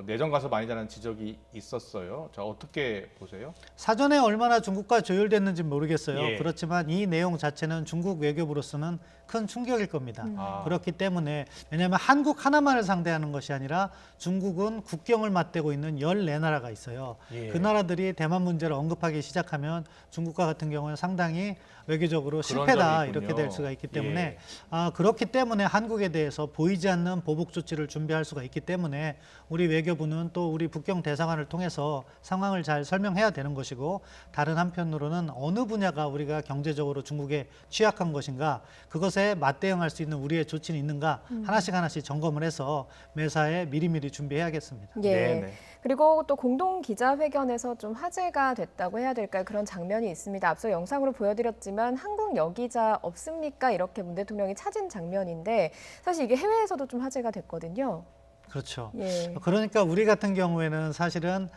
내정 가서 많이 자는 지적이 있었어요. 자, 어떻게 보세요? 사전에 얼마나 중국과 조율됐는지 모르겠어요. 예. 그렇지만 이 내용 자체는 중국 외교부로서는 큰 충격일 겁니다. 그렇기 때문에 왜냐하면 한국 하나만을 상대하는 것이 아니라 중국은 국경을 맞대고 있는 14나라가 있어요. 예. 그 나라들이 대만 문제를 언급하기 시작하면 중국과 같은 경우는 상당히 외교적으로 그런 실패다 점이 있군요. 이렇게 될 수가 있기 때문에 예. 그렇기 때문에 한국에 대해서 보이지 않는 보복 조치를 준비할 수가 있기 때문에 우리 외교부는 또 우리 북경 대사관을 통해서 상황을 잘 설명해야 되는 것이고 다른 한편으로는 어느 분야가 우리가 경제적으로 중국에 취약한 것인가 그것에 맞대응할 수 있는 우리의 조치는 있는가 하나씩 점검을 해서 매사에 미리미리 준비해야겠습니다. 예. 네네. 그리고 또 공동 기자회견에서 좀 화제가 됐다고 해야 될까요? 그런 장면이 있습니다. 앞서 영상으로 보여드렸지만 한국 여기자 없습니까? 이렇게 문 대통령이 찾은 장면인데 사실 이게 해외에서도 좀 화제가 됐거든요. 그렇죠. 예. 그러니까 우리 같은 경우에는 사실은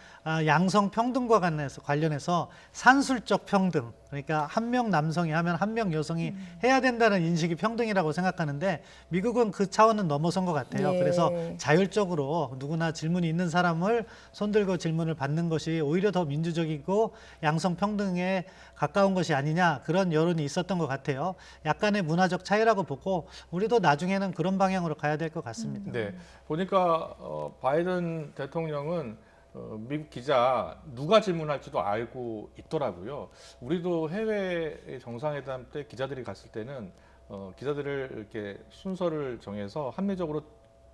양성 평등과 관련해서 산술적 평등, 그러니까 한 명 남성이 하면 한 명 여성이 해야 된다는 인식이 평등이라고 생각하는데 미국은 그 차원은 넘어선 것 같아요. 예. 그래서 자율적으로 누구나 질문이 있는 사람을 손들고 질문을 받는 것이 오히려 더 민주적이고 양성 평등에 가까운 것이 아니냐 그런 여론이 있었던 것 같아요. 약간의 문화적 차이라고 보고 우리도 나중에는 그런 방향으로 가야 될 것 같습니다. 네, 보니까 바이든 대통령은 미국 기자 누가 질문할지도 알고 있더라고요. 우리도 해외 정상회담 때 기자들이 갔을 때는 기자들을 이렇게 순서를 정해서 합리적으로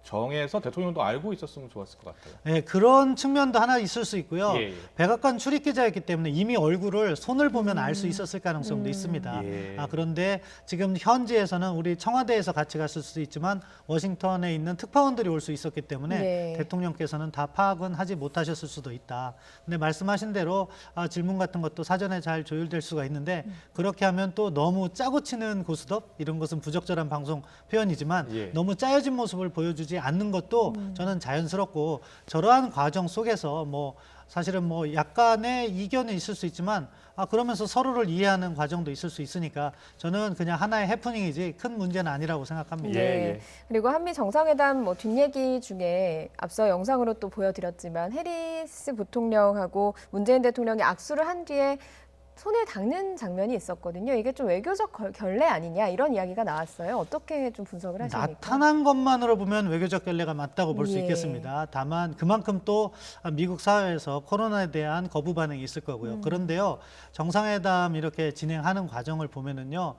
정해서 대통령도 알고 있었으면 좋았을 것 같아요. 네, 그런 측면도 하나 있을 수 있고요. 예, 예. 백악관 출입 기자였기 때문에 이미 얼굴을 손을 보면 알 수 있었을 가능성도 있습니다. 예. 그런데 지금 현지에서는 우리 청와대에서 같이 갔을 수도 있지만 워싱턴에 있는 특파원들이 올 수 있었기 때문에 네. 대통령께서는 다 파악은 하지 못하셨을 수도 있다. 근데 말씀하신 대로 질문 같은 것도 사전에 잘 조율될 수가 있는데 그렇게 하면 또 너무 짜고 치는 고스톱 이런 것은 부적절한 방송 표현이지만 예. 너무 짜여진 모습을 보여주지 않는 것도 저는 자연스럽고 저러한 과정 속에서 사실은 약간의 이견은 있을 수 있지만 그러면서 서로를 이해하는 과정도 있을 수 있으니까 저는 그냥 하나의 해프닝이지 큰 문제는 아니라고 생각합니다. 예, 네. 예. 그리고 한미 정상회담 뒷얘기 중에 앞서 영상으로 또 보여드렸지만 해리스 부통령하고 문재인 대통령이 악수를 한 뒤에 손을 닦는 장면이 있었거든요. 이게 좀 외교적 결례 아니냐 이런 이야기가 나왔어요. 어떻게 좀 분석을 하십니까? 나타난 것만으로 보면 외교적 결례가 맞다고 볼 수 예. 있겠습니다. 다만 그만큼 또 미국 사회에서 코로나에 대한 거부 반응이 있을 거고요. 그런데요, 정상회담 이렇게 진행하는 과정을 보면은요,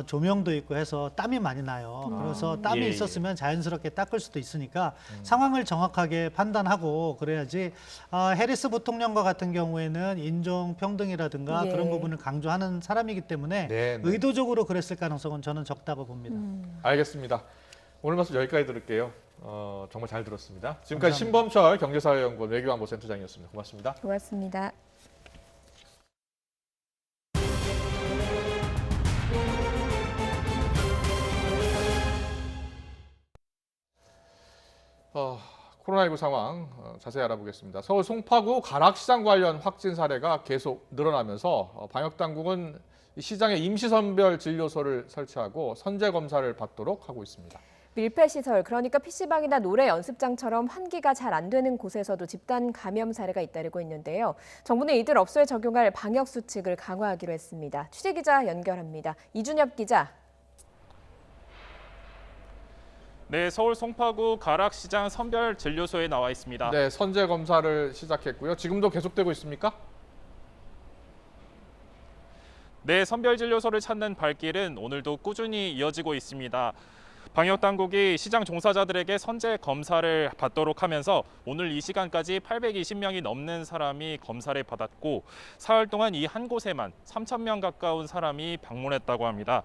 조명도 있고 해서 땀이 많이 나요. 그래서 땀이 예, 예. 있었으면 자연스럽게 닦을 수도 있으니까 상황을 정확하게 판단하고 그래야지 해리스 부통령과 같은 경우에는 인종 평등이라든가 예. 그런 부분을 강조하는 사람이기 때문에 네, 네. 의도적으로 그랬을 가능성은 저는 적다고 봅니다. 알겠습니다. 오늘 말씀 여기까지 들을게요. 정말 잘 들었습니다. 지금까지 감사합니다. 신범철 경제사회연구원 외교안보센터장이었습니다. 고맙습니다. 고맙습니다. 코로나19 상황 자세히 알아보겠습니다. 서울 송파구 가락시장 관련 확진 사례가 계속 늘어나면서 방역당국은 시장에 임시선별 진료소를 설치하고 선제 검사를 받도록 하고 있습니다. 밀폐 시설, 그러니까 PC방이나 노래 연습장처럼 환기가 잘 안 되는 곳에서도 집단 감염 사례가 잇따르고 있는데요. 정부는 이들 업소에 적용할 방역 수칙을 강화하기로 했습니다. 취재기자 연결합니다. 이준엽 기자. 네, 서울 송파구 가락시장 선별진료소에 나와 있습니다. 네, 선제 검사를 시작했고요. 지금도 계속되고 있습니까? 네, 선별진료소를 찾는 발길은 오늘도 꾸준히 이어지고 있습니다. 방역당국이 시장 종사자들에게 선제 검사를 받도록 하면서 오늘 이 시간까지 820명이 넘는 사람이 검사를 받았고 사흘 동안 이 한 곳에만 3,000명 가까운 사람이 방문했다고 합니다.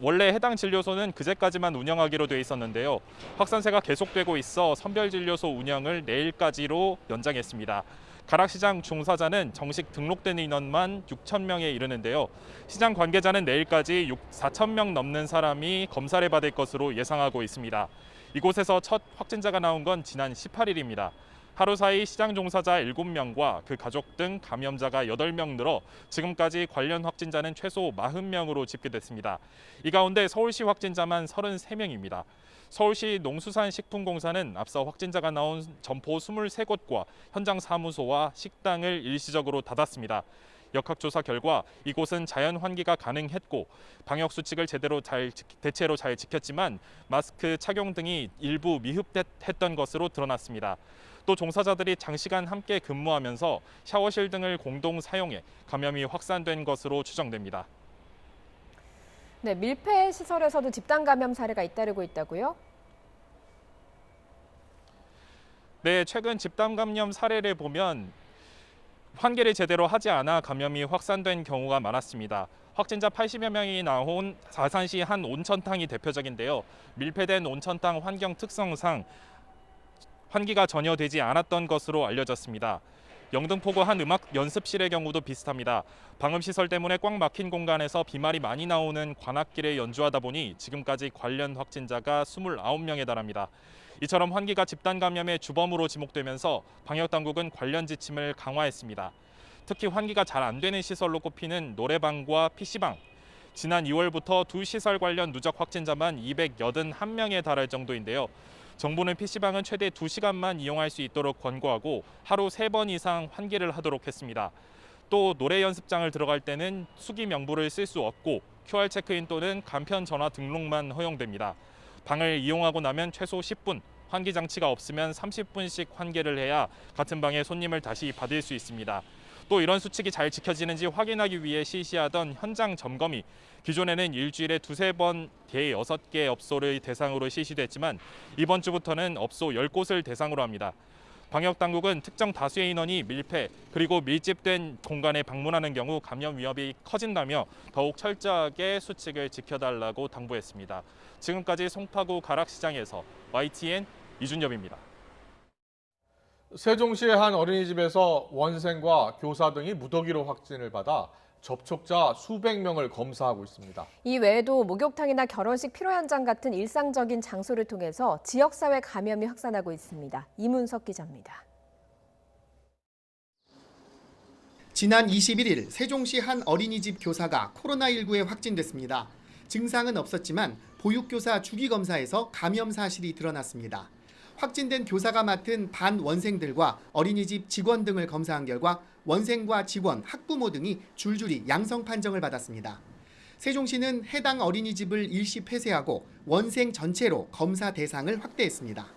원래 해당 진료소는 그제까지만 운영하기로 돼 있었는데요. 확산세가 계속되고 있어 선별진료소 운영을 내일까지로 연장했습니다. 가락시장 종사자는 정식 등록된 인원만 6,000명에 이르는데요. 시장 관계자는 내일까지 4,000명 넘는 사람이 검사를 받을 것으로 예상하고 있습니다. 이곳에서 첫 확진자가 나온 건 지난 18일입니다. 하루 사이 시장 종사자 7명과 그 가족 등 감염자가 8명 늘어 지금까지 관련 확진자는 최소 40명으로 집계됐습니다. 이 가운데 서울시 확진자만 33명입니다. 서울시 농수산식품공사는 앞서 확진자가 나온 점포 23곳과 현장 사무소와 식당을 일시적으로 닫았습니다. 역학조사 결과 이곳은 자연 환기가 가능했고 방역 수칙을 대체로 잘 지켰지만 마스크 착용 등이 일부 미흡했던 것으로 드러났습니다. 또 종사자들이 장시간 함께 근무하면서 샤워실 등을 공동 사용해 감염이 확산된 것으로 추정됩니다. 네, 밀폐 시설에서도 집단 감염 사례가 잇따르고 있다고요? 네, 최근 집단 감염 사례를 보면 환기를 제대로 하지 않아 감염이 확산된 경우가 많았습니다. 확진자 80여 명이 나온 아산시 한 온천탕이 대표적인데요. 밀폐된 온천탕 환경 특성상 환기가 전혀 되지 않았던 것으로 알려졌습니다. 영등포구 한 음악 연습실의 경우도 비슷합니다. 방음시설 때문에 꽉 막힌 공간에서 비말이 많이 나오는 관악기를 연주하다 보니 지금까지 관련 확진자가 29명에 달합니다. 이처럼 환기가 집단 감염의 주범으로 지목되면서 방역당국은 관련 지침을 강화했습니다. 특히 환기가 잘 안 되는 시설로 꼽히는 노래방과 PC방. 지난 2월부터 두 시설 관련 누적 확진자만 281명에 달할 정도인데요. 정부는 PC방은 최대 2시간만 이용할 수 있도록 권고하고 하루 3번 이상 환기를 하도록 했습니다. 또 노래 연습장을 들어갈 때는 수기 명부를 쓸 수 없고 QR 체크인 또는 간편 전화 등록만 허용됩니다. 방을 이용하고 나면 최소 10분, 환기 장치가 없으면 30분씩 환기를 해야 같은 방에 손님을 다시 받을 수 있습니다. 또 이런 수칙이 잘 지켜지는지 확인하기 위해 실시하던 현장 점검이 기존에는 일주일에 2-3번 대 6개 업소를 대상으로 실시됐지만 이번 주부터는 업소 10곳을 대상으로 합니다. 방역당국은 특정 다수의 인원이 밀폐 그리고 밀집된 공간에 방문하는 경우 감염 위협이 커진다며 더욱 철저하게 수칙을 지켜달라고 당부했습니다. 지금까지 송파구 가락시장에서 YTN 이준엽입니다. 세종시의 한 어린이집에서 원생과 교사 등이 무더기로 확진을 받아 접촉자 수백 명을 검사하고 있습니다. 이 외에도 목욕탕이나 결혼식 피로 현장 같은 일상적인 장소를 통해서 지역사회 감염이 확산하고 있습니다. 이문석 기자입니다. 지난 21일 세종시 한 어린이집 교사가 코로나19에 확진됐습니다. 증상은 없었지만 보육교사 주기검사에서 감염 사실이 드러났습니다. 확진된 교사가 맡은 반원생들과 어린이집 직원 등을 검사한 결과 원생과 직원, 학부모 등이 줄줄이 양성 판정을 받았습니다. 세종시는 해당 어린이집을 일시 폐쇄하고 원생 전체로 검사 대상을 확대했습니다.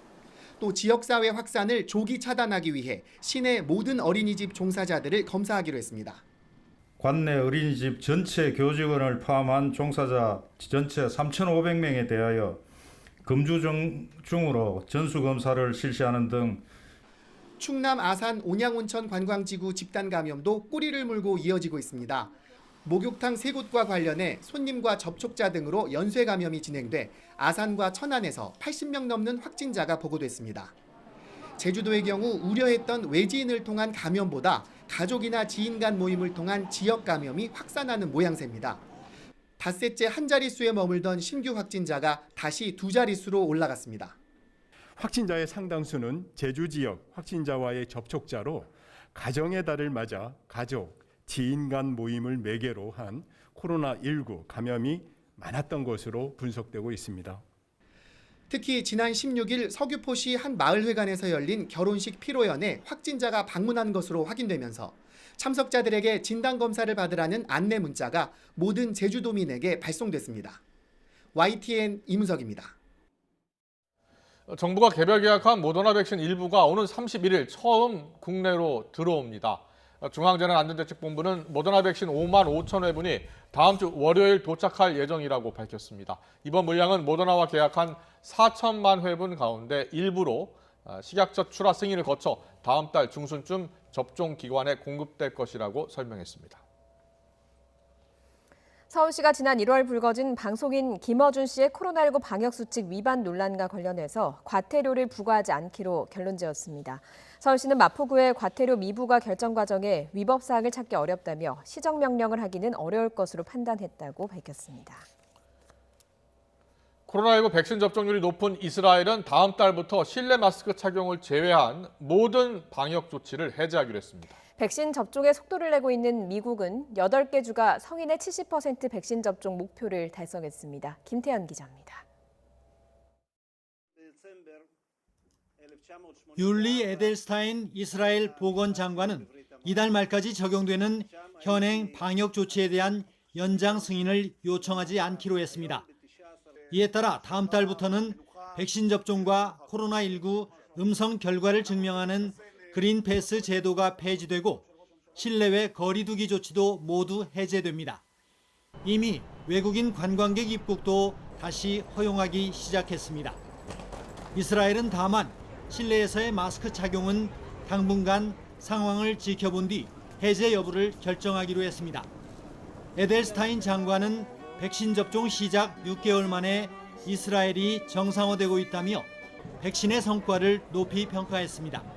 또 지역사회 확산을 조기 차단하기 위해 시내 모든 어린이집 종사자들을 검사하기로 했습니다. 관내 어린이집 전체 교직원을 포함한 종사자 전체 3,500명에 대하여 금주 중으로 전수검사를 실시하는 등 충남 아산 온양온천 관광지구 집단 감염도 꼬리를 물고 이어지고 있습니다. 목욕탕 3곳과 관련해 손님과 접촉자 등으로 연쇄 감염이 진행돼 아산과 천안에서 80명 넘는 확진자가 보고됐습니다. 제주도의 경우 우려했던 외지인을 통한 감염보다 가족이나 지인 간 모임을 통한 지역 감염이 확산하는 모양새입니다. 닷새째 한 자릿수에 머물던 신규 확진자가 다시 2자릿수로 올라갔습니다. 확진자의 상당수는 제주 지역 확진자와의 접촉자로 가정의 달을 맞아 가족, 지인 간 모임을 매개로 한 코로나19 감염이 많았던 것으로 분석되고 있습니다. 특히 지난 16일 서귀포시 한 마을회관에서 열린 결혼식 피로연에 확진자가 방문한 것으로 확인되면서 참석자들에게 진단검사를 받으라는 안내 문자가 모든 제주도민에게 발송됐습니다. YTN 이문석입니다. 정부가 개별 계약한 모더나 백신 일부가 오는 31일 처음 국내로 들어옵니다. 중앙재난안전대책본부는 모더나 백신 5만 5천 회분이 다음 주 월요일 도착할 예정이라고 밝혔습니다. 이번 물량은 모더나와 계약한 4천만 회분 가운데 일부로 식약처 출하 승인을 거쳐 다음 달 중순쯤 접종기관에 공급될 것이라고 설명했습니다. 서울시가 지난 1월 불거진 방송인 김어준 씨의 코로나19 방역수칙 위반 논란과 관련해서 과태료를 부과하지 않기로 결론지었습니다. 서울시는 마포구의 과태료 미부과 결정 과정에 위법 사항을 찾기 어렵다며 시정명령을 하기는 어려울 것으로 판단했다고 밝혔습니다. 코로나19 백신 접종률이 높은 이스라엘은 다음 달부터 실내 마스크 착용을 제외한 모든 방역 조치를 해제하기로 했습니다. 백신 접종에 속도를 내고 있는 미국은 8개 주가 성인의 70% 백신 접종 목표를 달성했습니다. 김태현 기자입니다. 율리 에델스타인 이스라엘 보건장관은 이달 말까지 적용되는 현행 방역 조치에 대한 연장 승인을 요청하지 않기로 했습니다. 이에 따라 다음 달부터는 백신 접종과 코로나19 음성 결과를 증명하는 그린 패스 제도가 폐지되고 실내외 거리 두기 조치도 모두 해제됩니다. 이미 외국인 관광객 입국도 다시 허용하기 시작했습니다. 이스라엘은 다만 실내에서의 마스크 착용은 당분간 상황을 지켜본 뒤 해제 여부를 결정하기로 했습니다. 에델스타인 장관은 백신 접종 시작 6개월 만에 이스라엘이 정상화되고 있다며 백신의 성과를 높이 평가했습니다.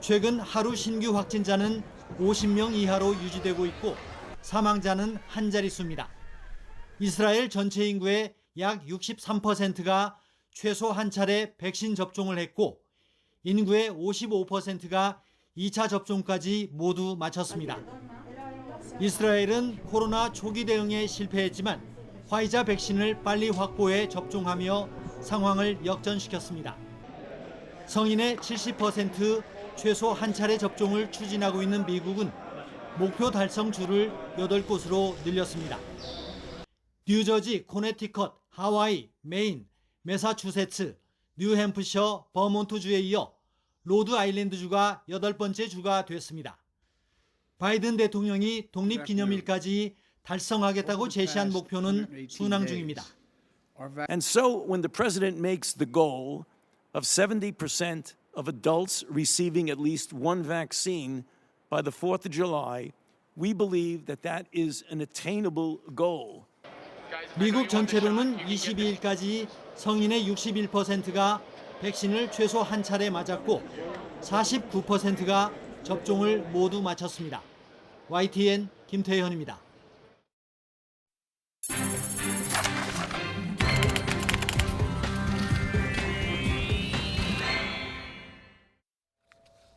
최근 하루 신규 확진자는 50명 이하로 유지되고 있고 사망자는 한 자릿수입니다. 이스라엘 전체 인구의 약 63%가 최소 한 차례 백신 접종을 했고 인구의 55%가 2차 접종까지 모두 마쳤습니다. 이스라엘은 코로나 초기 대응에 실패했지만 화이자 백신을 빨리 확보해 접종하며 상황을 역전시켰습니다. 성인의 70% 최소 한 차례 접종을 추진하고 있는 미국은 목표 달성 주를 8곳으로 늘렸습니다. 뉴저지, 코네티컷, 하와이, 메인, 매사추세츠, 뉴햄프셔, 버몬트주에 이어 로드아일랜드주가 8번째 주가 됐습니다. 바이든 대통령이 독립기념일까지 달성하겠다고 제시한 목표는 순항 중입니다. And so when the president makes the goal of 70% of adults receiving at least one vaccine by the 4th of July, we believe that that is an attainable goal. 미국 전체로는 22일까지 성인의 61%가 백신을 최소 한 차례 맞았고 49%가 접종을 모두 마쳤습니다. YTN 김태현입니다.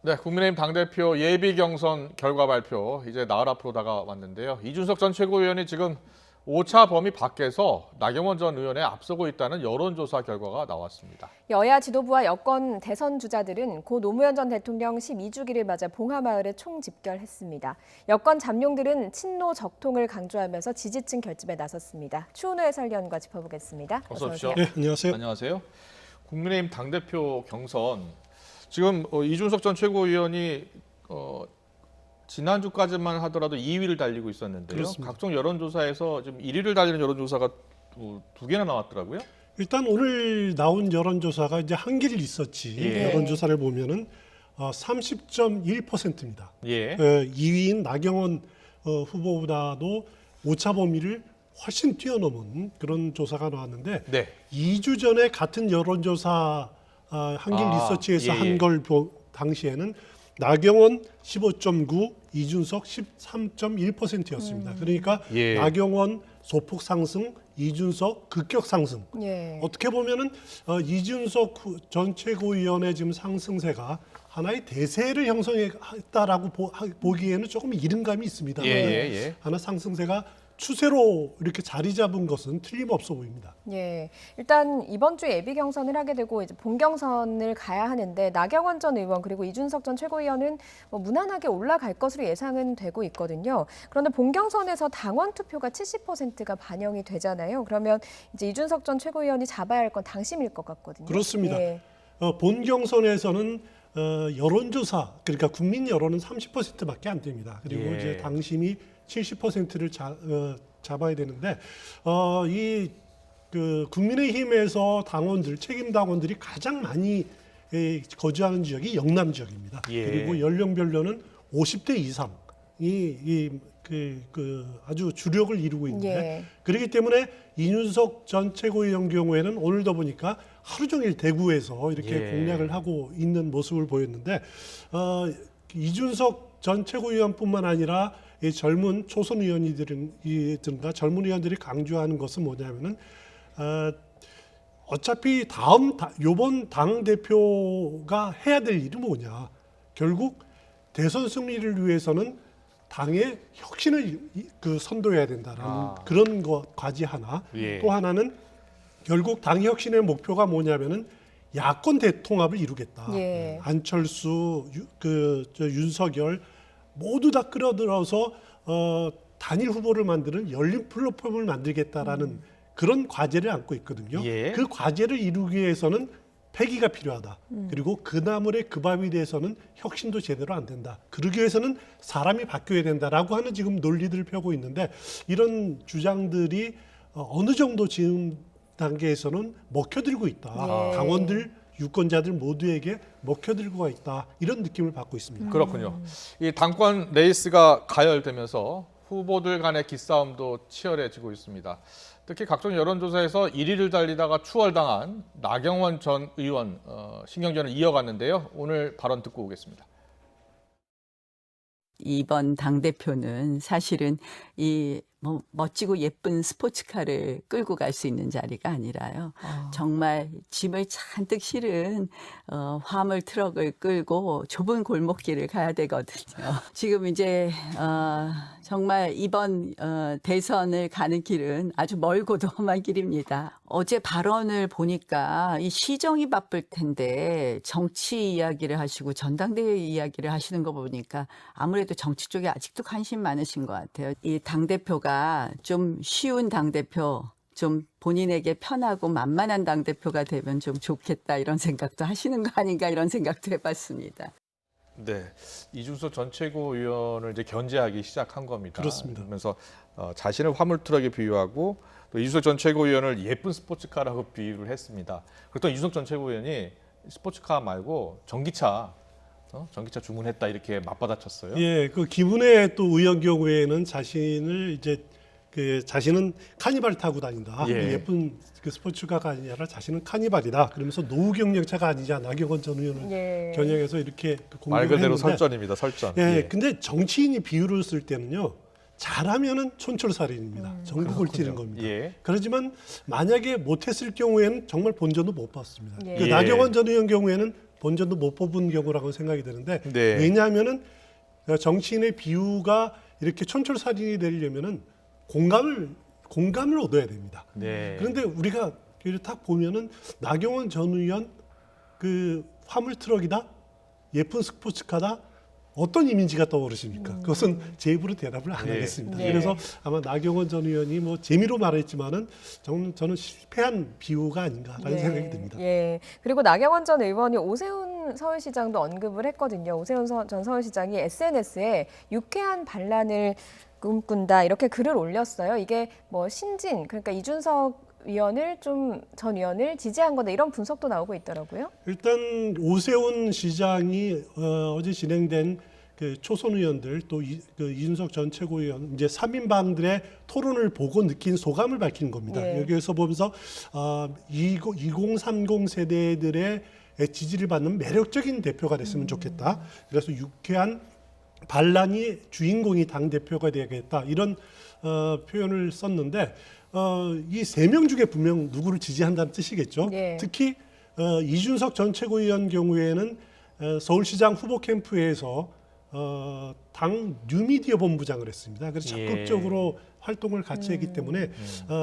네, 국민의힘 당대표 예비 경선 결과 발표 이제 나흘 앞으로 다가왔는데요. 이준석 전 최고위원이 지금 5차 범위 밖에서 나경원 전 의원에 앞서고 있다는 여론조사 결과가 나왔습니다. 여야 지도부와 여권 대선 주자들은 고 노무현 전 대통령 12주기를 맞아 봉하마을에 총집결했습니다. 여권 잠룡들은 친노 적통을 강조하면서 지지층 결집에 나섰습니다. 추은호 해설위원과 짚어보겠습니다. 어서 오십시오. 네, 안녕하세요. 안녕하세요. 국민의힘 당대표 경선 지금 이준석 전 최고위원이 지난주까지만 하더라도 2위를 달리고 있었는데요. 그렇습니다. 각종 여론조사에서 지금 1위를 달리는 여론조사가 두 개나 나왔더라고요. 일단 오늘 나온 여론조사가 이제 한 길 있었지. 예. 여론조사를 보면은 30.1%입니다. 예. 2위인 나경원 후보보다도 오차 범위를 훨씬 뛰어넘은 그런 조사가 나왔는데 네. 2주 전에 같은 여론조사 한길 리서치에서 예. 한 걸 당시에는 나경원 15.9, 이준석 13.1%였습니다. 그러니까 예. 나경원 소폭 상승, 이준석 급격 상승. 예. 어떻게 보면은 이준석 전 최고위원의 지금 상승세가 하나의 대세를 형성했다라고 보기에는 조금 이른 감이 있습니다. 예. 하나 상승세가 추세로 이렇게 자리 잡은 것은 틀림없어 보입니다. 예, 일단 이번 주에 예비 경선을 하게 되고 이제 본 경선을 가야 하는데 나경원 전 의원 그리고 이준석 전 최고위원은 뭐 무난하게 올라갈 것으로 예상은 되고 있거든요. 그런데 본 경선에서 당원 투표가 70%가 반영이 되잖아요. 그러면 이제 이준석 전 최고위원이 잡아야 할 건 당심일 것 같거든요. 그렇습니다. 예. 본 경선에서는 여론조사, 그러니까 국민 여론은 30%밖에 안 됩니다. 그리고 예. 이제 당심이 70%를 잡아야 되는데 그 국민의힘에서 당원들, 책임 당원들이 가장 많이 거주하는 지역이 영남 지역입니다. 예. 그리고 연령별로는 50대 이상이 아주 주력을 이루고 있는데 예. 그렇기 때문에 이준석 전 최고위원 경우에는 오늘도 보니까 하루 종일 대구에서 이렇게 예. 공략을 하고 있는 모습을 보였는데 이준석 전 최고위원뿐만 아니라 이 젊은 초선 의원이든가 젊은 의원들이 강조하는 것은 뭐냐면은 어차피 요번 당 대표가 해야 될 일이 뭐냐, 결국 대선 승리를 위해서는 당의 혁신을 선도해야 된다라는 그런 과제 하나. 예. 또 하나는 결국 당 혁신의 목표가 뭐냐면은 야권 대통합을 이루겠다. 예. 안철수, 윤석열 모두 다 끌어들어서 단일 후보를 만드는 열린 플랫폼을 만들겠다라는 그런 과제를 안고 있거든요. 예. 그 과제를 이루기 위해서는 패기가 필요하다. 그리고 그 나물의 그 밥에 대해서는 혁신도 제대로 안 된다. 그러기 위해서는 사람이 바뀌어야 된다라고 하는 지금 논리들을 펴고 있는데 이런 주장들이 어느 정도 지금 단계에서는 먹혀들고 있다. 예. 당원들, 유권자들 모두에게 먹혀들고 있다. 이런 느낌을 받고 있습니다. 그렇군요. 이 당권 레이스가 가열되면서 후보들 간의 기싸움도 치열해지고 있습니다. 특히 각종 여론조사에서 1위를 달리다가 추월당한 나경원 전 의원 신경전을 이어갔는데요. 오늘 발언 듣고 오겠습니다. 이번 당대표는 사실은 이 멋지고 예쁜 스포츠카를 끌고 갈 수 있는 자리가 아니라요. 정말 짐을 잔뜩 실은 화물 트럭을 끌고 좁은 골목길을 가야 되거든요. 지금 이제 정말 이번 대선을 가는 길은 아주 멀고도 험한 길입니다. 어제 발언을 보니까 이 시정이 바쁠 텐데 정치 이야기를 하시고 전당대회 이야기를 하시는 거 보니까 아무래도 정치 쪽에 아직도 관심 많으신 것 같아요. 이 당대표가 좀 쉬운 당대표, 좀 본인에게 편하고 만만한 당대표가 되면 좀 좋겠다 이런 생각도 하시는 거 아닌가 이런 생각도 해봤습니다. 네, 이준석 전 최고위원을 이제 견제하기 시작한 겁니다. 그렇습니다. 그러면서 자신을 화물 트럭에 비유하고 또 이준석 전 최고위원을 예쁜 스포츠카라고 비유를 했습니다. 그랬더니 이준석 전 최고위원이 스포츠카 말고 전기차 주문했다 이렇게 맞받아쳤어요. 예, 그 김은혜 또 의원 경우에는 자신은 카니발 타고 다닌다. 예. 예쁜 그 스포츠카가 아니라 자신은 카니발이다. 그러면서 노후 경력차가 아니냐 나경원 전 의원을 예. 겨냥해서 이렇게 공격을 말 그대로 했는데, 설전입니다. 설전. 예, 예. 근데 정치인이 비유를 쓸 때는요. 잘하면은 촌철살인입니다. 전국을 찌는 겁니다. 예. 그렇지만 만약에 못했을 경우에는 정말 본전도 못 봤습니다. 예. 그 나경원 전 의원 경우에는 본전도 못 뽑은 경우라고 생각이 되는데 네. 왜냐하면은 정치인의 비유가 이렇게 촌철살인이 되려면은 공감을 얻어야 됩니다. 네. 그런데 우리가 딱 보면은 나경원 전 의원 그 화물 트럭이다, 예쁜 스포츠카다. 어떤 이미지가 떠오르십니까? 그것은 제 입으로 대답을 안 네. 하겠습니다. 네. 그래서 아마 나경원 전 의원이 뭐 재미로 말했지만은 저는 실패한 비유가 아닌가라는 생각이 듭니다. 예. 그리고 나경원 전 의원이 오세훈 서울시장도 언급을 했거든요. 오세훈 전 서울시장이 SNS에 유쾌한 반란을 꿈꾼다 이렇게 글을 올렸어요. 이게 뭐 신진 그러니까 이준석 전 의원을 지지한 거다 이런 분석도 나오고 있더라고요. 일단 오세훈 시장이 어제 진행된 그 초선 의원들 또 이준석 전 최고위원 이제 3인방들의 토론을 보고 느낀 소감을 밝히는 겁니다. 예. 여기에서 보면서 2030 세대들의 지지를 받는 매력적인 대표가 됐으면 좋겠다. 그래서 유쾌한 반란이 주인공이 당 대표가 되겠다 이런 표현을 썼는데 이 3명 중에 분명 누구를 지지한다는 뜻이겠죠. 예. 특히 이준석 전 최고위원 경우에는 서울시장 후보 캠프에서 당 뉴미디어 본부장을 했습니다. 그래서 예. 적극적으로 활동을 같이 했기 때문에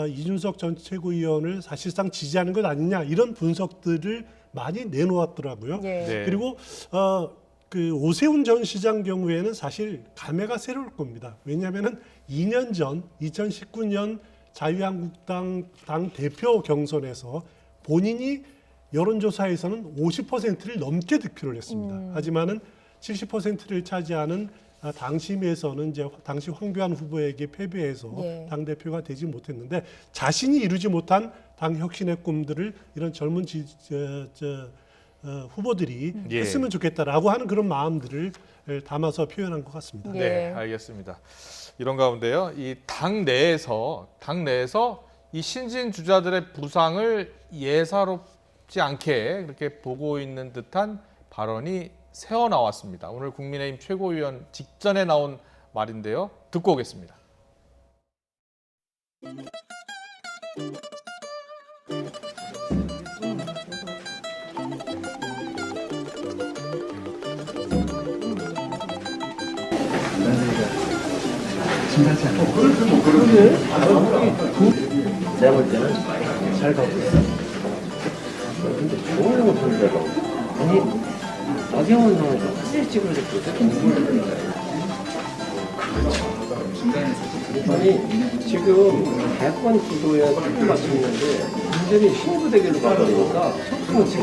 이준석 전 최고위원을 사실상 지지하는 것 아니냐 이런 분석들을 많이 내놓았더라고요. 예. 그리고 그 오세훈 전 시장 경우에는 사실 감회가 새로울 겁니다. 왜냐하면은 2년 전 2019년 자유한국당 당 대표 경선에서 본인이 여론조사에서는 50%를 넘게 득표를 했습니다. 하지만은 70%를 차지하는 당심에서는 이제 당시 황교안 후보에게 패배해서 예. 당 대표가 되지 못했는데 자신이 이루지 못한 당 혁신의 꿈들을 이런 젊은 후보들이 예. 했으면 좋겠다라고 하는 그런 마음들을 담아서 표현한 것 같습니다. 네, 알겠습니다. 이런 가운데요, 이 당 내에서 이 신진 주자들의 부상을 예사롭지 않게 그렇게 보고 있는 듯한 발언이 새어 나왔습니다. 오늘 국민의힘 최고위원 직전에 나온 말인데요, 듣고 오겠습니다. 심상치 않아. 제가 볼 때는 잘 가고 있어. 근데 좋은 거 보니까 아니 나경원 의원이 확실히 찌그러졌고 어떻게 누굴 그렇죠. 아니 지금 대권 구도에 틀을 맞췄는데 완전히 신부 대결로 가버리니까 속수는 지금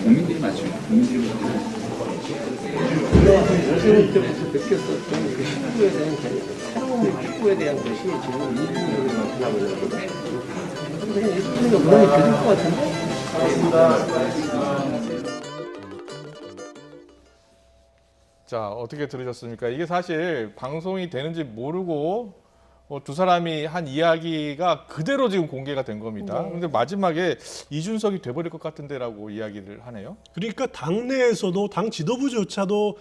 국민들이 맞추면 국민들이 어제는 때부터 느꼈었던 그 신부에 대한 새로운 축구에 대한 것이 지금 인문적으로 나타나고 있는 건데 그냥 일본이가 무난히 되는 것 같은데? 자, 어떻게 들으셨습니까? 이게 사실 방송이 되는지 모르고 두 사람이 한 이야기가 그대로 지금 공개가 된 겁니다. 그런데 마지막에 이준석이 돼버릴 것 같은데라고 이야기를 하네요. 그러니까 당내에서도 당 지도부조차도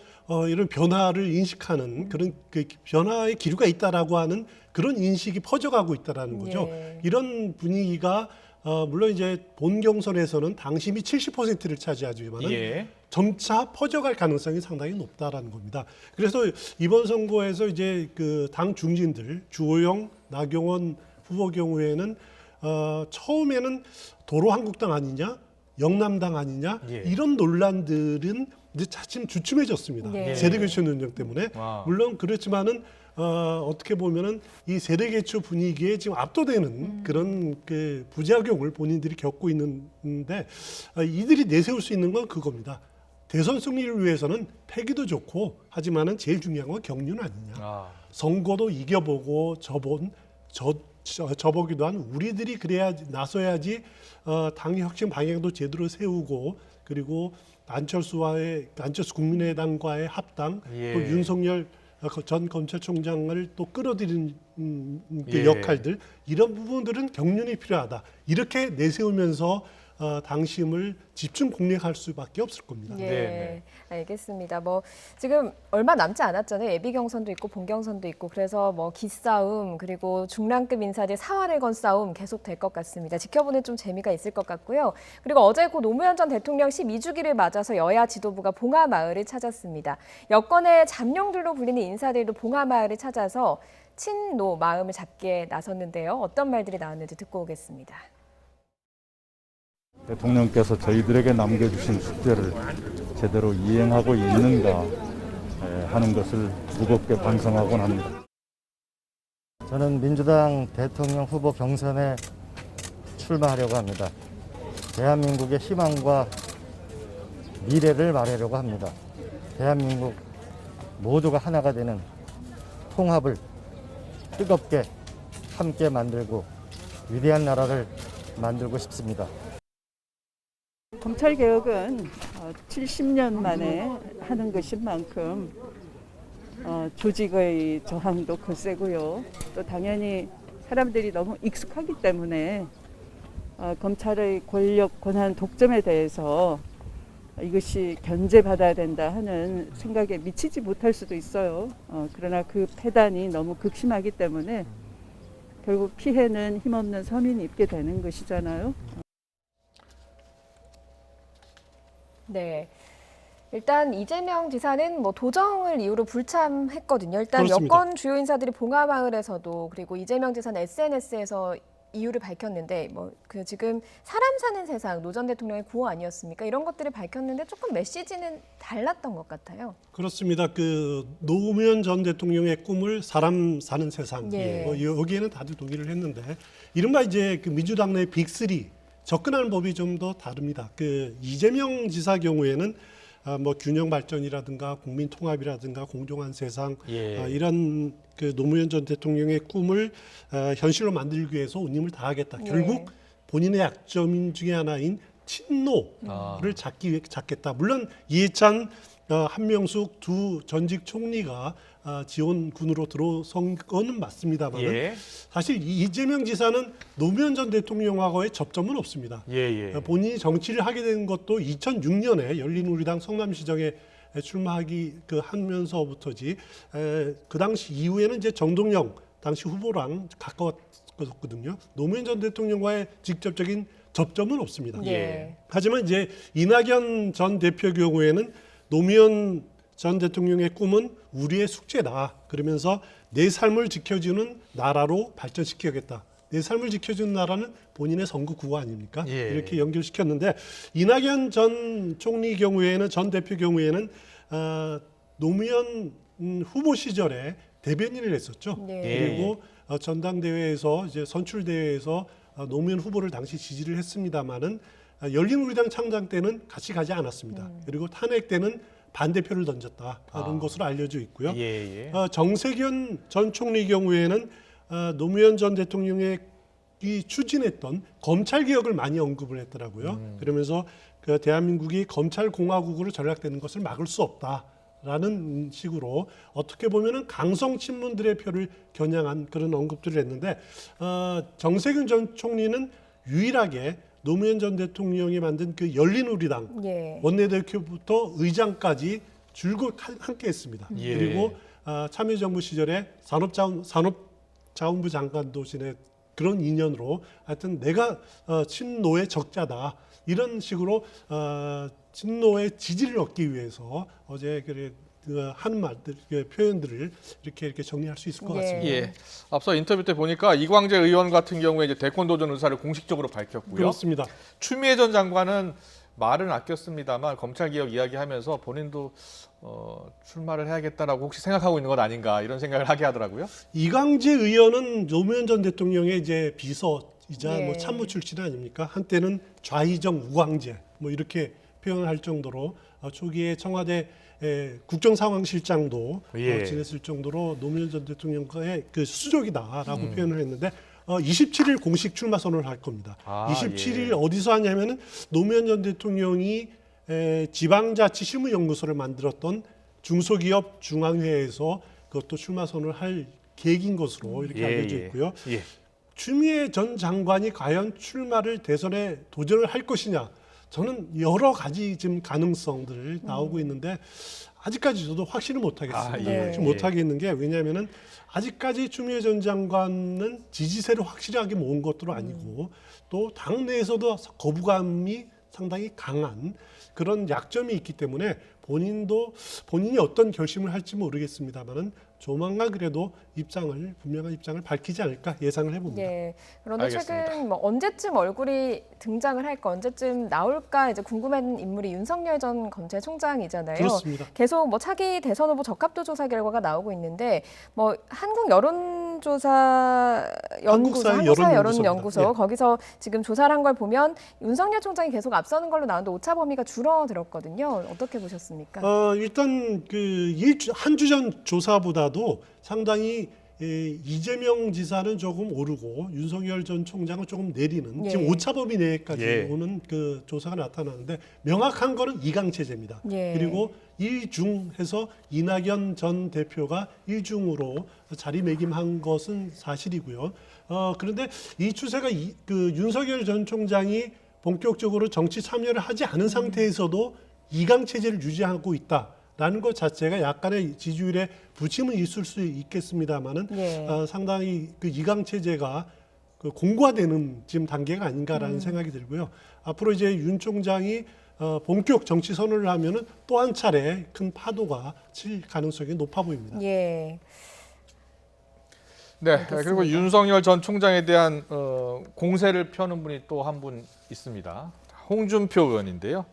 이런 변화를 인식하는 그런 그 변화의 기류가 있다라고 하는 그런 인식이 퍼져가고 있다라는 거죠. 예. 이런 분위기가 물론 이제 본 경선에서는 당심이 70%를 차지하지만은 예. 점차 퍼져갈 가능성이 상당히 높다라는 겁니다. 그래서 이번 선거에서 이제 그 당 중진들 주호영, 나경원 후보 경우에는 처음에는 도로한국당 아니냐, 영남당 아니냐 예. 이런 논란들은 이제 차츰 주춤해졌습니다. 네. 세대교체 논쟁 때문에 와. 물론 그렇지만은 어떻게 보면은 이 세대개표 분위기에 지금 압도되는 그런 그 부작용을 본인들이 겪고 있는데 이들이 내세울 수 있는 건 그겁니다. 대선 승리를 위해서는 패기도 좋고 하지만은 제일 중요한 건 경륜 아니냐. 선거도 이겨보고 저보기도 한 우리들이 그래야 나서야지 당의 혁신 방향도 제대로 세우고 그리고 안철수 국민의당과의 합당 예. 또 윤석열 전 검찰총장을 또 끌어들이는 그 예. 역할들 이런 부분들은 경륜이 필요하다. 이렇게 내세우면서 당심을 집중 공략할 수밖에 없을 겁니다. 예, 네. 알겠습니다. 뭐 지금 얼마 남지 않았잖아요. 예비 경선도 있고 본 경선도 있고 그래서 뭐 기싸움 그리고 중량급 인사들 사활을 건 싸움 계속 될 것 같습니다. 지켜보는 좀 재미가 있을 것 같고요. 그리고 어제 고 노무현 전 대통령 12주기를 맞아서 여야 지도부가 봉하마을을 찾았습니다. 여권의 잠룡들로 불리는 인사들도 봉하마을을 찾아서 친노 마음을 잡게 나섰는데요. 어떤 말들이 나왔는지 듣고 오겠습니다. 대통령께서 저희들에게 남겨주신 숙제를 제대로 이행하고 있는가 하는 것을 무겁게 반성하곤 합니다. 저는 민주당 대통령 후보 경선에 출마하려고 합니다. 대한민국의 희망과 미래를 말하려고 합니다. 대한민국 모두가 하나가 되는 통합을 뜨겁게 함께 만들고 위대한 나라를 만들고 싶습니다. 검찰개혁은 70년 만에 하는 것인 만큼 조직의 저항도 거세고요. 또 당연히 사람들이 너무 익숙하기 때문에 검찰의 권력, 권한, 독점에 대해서 이것이 견제받아야 된다 하는 생각에 미치지 못할 수도 있어요. 그러나 그 패단이 너무 극심하기 때문에 결국 피해는 힘없는 서민이 입게 되는 것이잖아요. 네. 일단 이재명 지사는 뭐 도정을 이유로 불참했거든요. 일단 그렇습니다. 여권 주요 인사들이 봉하마을에서도 그리고 이재명 지사는 SNS에서 이유를 밝혔는데 뭐 그 지금 사람 사는 세상 노 전 대통령의 구호 아니었습니까? 이런 것들을 밝혔는데 조금 메시지는 달랐던 것 같아요. 그렇습니다. 그 노무현 전 대통령의 꿈을 사람 사는 세상. 예. 뭐 여기에는 다들 동의를 했는데 이른바 이제 그 민주당 내 빅3 접근하는 법이 좀 더 다릅니다. 그 이재명 지사 경우에는 뭐 균형 발전이라든가 국민 통합이라든가 공정한 세상 이런 그 노무현 전 대통령의 꿈을 현실로 만들기 위해서 온 힘을 다하겠다. 결국 본인의 약점 중에 하나인 친노를 잡겠다. 물론 이해찬, 한명숙 두 전직 총리가 지원군으로 들어선 거는 맞습니다만 사실 이재명 지사는 노무현 전 대통령하고의 접점은 없습니다. 본인이 정치를 하게 된 것도 2006년에 열린우리당 성남시장에 출마하기 하면서부터지 그 당시 이후에는 이제 정동영 당시 후보랑 가까웠거든요. 노무현 전 대통령과의 직접적인 접점은 없습니다. 하지만 이제 이낙연 전 대표 경우에는 노무현 전 대통령의 꿈은 우리의 숙제다. 그러면서 내 삶을 지켜주는 나라로 발전시켜야겠다. 내 삶을 지켜주는 나라는 본인의 선거 구호 아닙니까? 이렇게 연결시켰는데 이낙연 전 총리 경우에는 전 대표 경우에는 노무현 후보 시절에 대변인을 했었죠. 그리고 전당대회에서 이제 선출대회에서 노무현 후보를 당시 지지를 했습니다마는 열린우리당 창당 때는 같이 가지 않았습니다. 그리고 탄핵 때는 반대표를 던졌다는 것으로 알려져 있고요. 정세균 전 총리 경우에는 노무현 전 대통령이 추진했던 검찰 개혁을 많이 언급을 했더라고요. 그러면서 그 대한민국이 검찰 공화국으로 전락되는 것을 막을 수 없다라는 식으로 어떻게 보면은 강성 친문들의 표를 겨냥한 그런 언급들을 했는데 정세균 전 총리는 유일하게 노무현 전 대통령이 만든 그 열린우리당 원내대표부터 의장까지 줄곧 함께했습니다. 그리고 참여정부 시절에 산업자원부 장관도 지내 그런 인연으로 하여튼 내가 친노의 적자다 이런 식으로 친노의 지지를 얻기 위해서 어제 하는 말들, 표현들을 이렇게 정리할 수 있을 것 같습니다. 앞서 인터뷰 때 보니까 이광재 의원 같은 경우에 이제 대권 도전 의사를 공식적으로 밝혔고요. 그렇습니다. 추미애 전 장관은 말은 아꼈습니다만 검찰 개혁 이야기하면서 본인도 출마를 해야겠다라고 혹시 생각하고 있는 것 아닌가 이런 생각을 하게 하더라고요. 이광재 의원은 노무현 전 대통령의 이제 비서이자 뭐 참모 출신 아닙니까? 한때는 좌의정 우광재 뭐 이렇게 표현할 정도로 초기에 청와대 국정상황실장도 지냈을 정도로 노무현 전 대통령과의 그 수족이다라고 표현을 했는데 27일 공식 출마 선언을 할 겁니다. 27일 어디서 하냐면은 노무현 전 대통령이 지방자치실무연구소를 만들었던 중소기업 중앙회에서 그것도 출마 선언을 할 계획인 것으로 이렇게 알려져 있고요. 추미애 전 장관이 과연 출마를 대선에 도전을 할 것이냐? 저는 여러 가지 지금 가능성들을 나오고 있는데 아직까지 저도 확신을 못 하겠습니다. 못 하겠는 게 왜냐하면은 아직까지 추미애 전 장관은 지지세를 확실하게 모은 것도 아니고 또 당내에서도 거부감이 상당히 강한 그런 약점이 있기 때문에 본인이 어떤 결심을 할지 모르겠습니다만은 조만간 그래도 분명한 입장을 밝히지 않을까 예상을 해봅니다. 그런데 알겠습니다. 최근 뭐 언제쯤 얼굴이 등장을 할까, 언제쯤 나올까 이제 궁금한 인물이 윤석열 전 검찰총장이잖아요. 그렇습니다. 계속 뭐 차기 대선 후보 적합도 조사 결과가 나오고 있는데 뭐 한국 여론조사 연구소 거기서 지금 조사를 한 걸 보면 윤석열 총장이 계속 앞서는 걸로 나오는데 오차 범위가 줄어들었거든요. 어떻게 보셨습니까? 일단 한 주 전 조사보다도 상당히 이재명 지사는 조금 오르고 윤석열 전 총장은 조금 내리는 지금 오차 범위 내까지 오는 그 조사가 나타나는데 명확한 거는 이강체제입니다. 그리고 1중해서 이낙연 전 대표가 1중으로 자리매김한 것은 사실이고요. 그런데 이 추세가 윤석열 전 총장이 본격적으로 정치 참여를 하지 않은 상태에서도 이강체제를 유지하고 있다라는 것 자체가 약간의 지지율에 부침은 있을 수 있겠습니다만은 상당히 그 이강체제가 그 공고화되는 지금 단계가 아닌가라는 생각이 들고요. 앞으로 이제 윤 총장이 본격 정치 선언을 하면은 또 한 차례 큰 파도가 칠 가능성이 높아 보입니다. 예. 네, 알겠습니다. 그리고 윤석열 전 총장에 대한 공세를 펴는 분이 또 한 분 있습니다. 홍준표 의원인데요.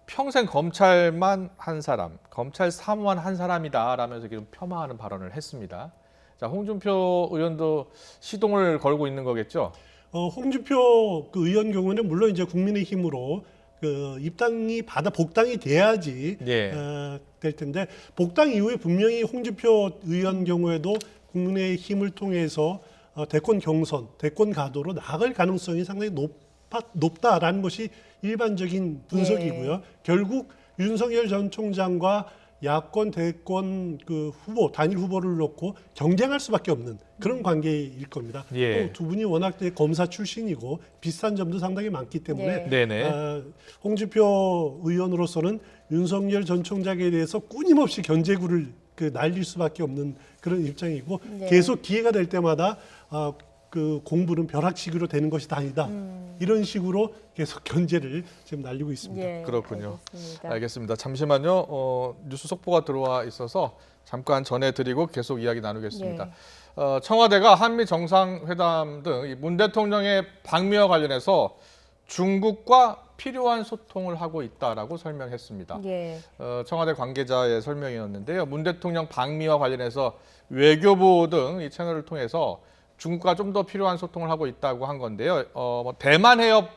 평생 검찰만 한 사람, 검찰 사무만 한 사람이다라면서 지금 폄하하는 발언을 했습니다. 자, 홍준표 의원도 시동을 걸고 있는 거겠죠? 홍준표 그 의원 경우는 물론 이제 국민의힘으로 그 입당이 복당이 돼야지 될 텐데 복당 이후에 분명히 홍준표 의원 경우에도 국민의힘을 통해서 대권 경선, 대권 가도로 나아갈 가능성이 상당히 높다라는 것이 일반적인 분석이고요. 결국 윤석열 전 총장과 야권, 대권 그 후보, 단일 후보를 놓고 경쟁할 수밖에 없는 그런 관계일 겁니다. 또 두 분이 워낙 검사 출신이고 비슷한 점도 상당히 많기 때문에 홍준표 의원으로서는 윤석열 전 총장에 대해서 끊임없이 견제구를 날릴 수밖에 없는 그런 입장이고 계속 기회가 될 때마다 그 공부는 벼락치기로 되는 것이 아니다. 이런 식으로 계속 견제를 지금 날리고 있습니다. 그렇군요. 알겠습니다. 잠시만요. 뉴스 속보가 들어와 있어서 잠깐 전해드리고 계속 이야기 나누겠습니다. 청와대가 한미 정상회담 등 문 대통령의 방미와 관련해서 중국과 필요한 소통을 하고 있다라고 설명했습니다. 청와대 관계자의 설명이었는데요. 문 대통령 방미와 관련해서 외교부 등 이 채널을 통해서 중국과 좀 더 필요한 소통을 하고 있다고 한 건데요. 대만 해협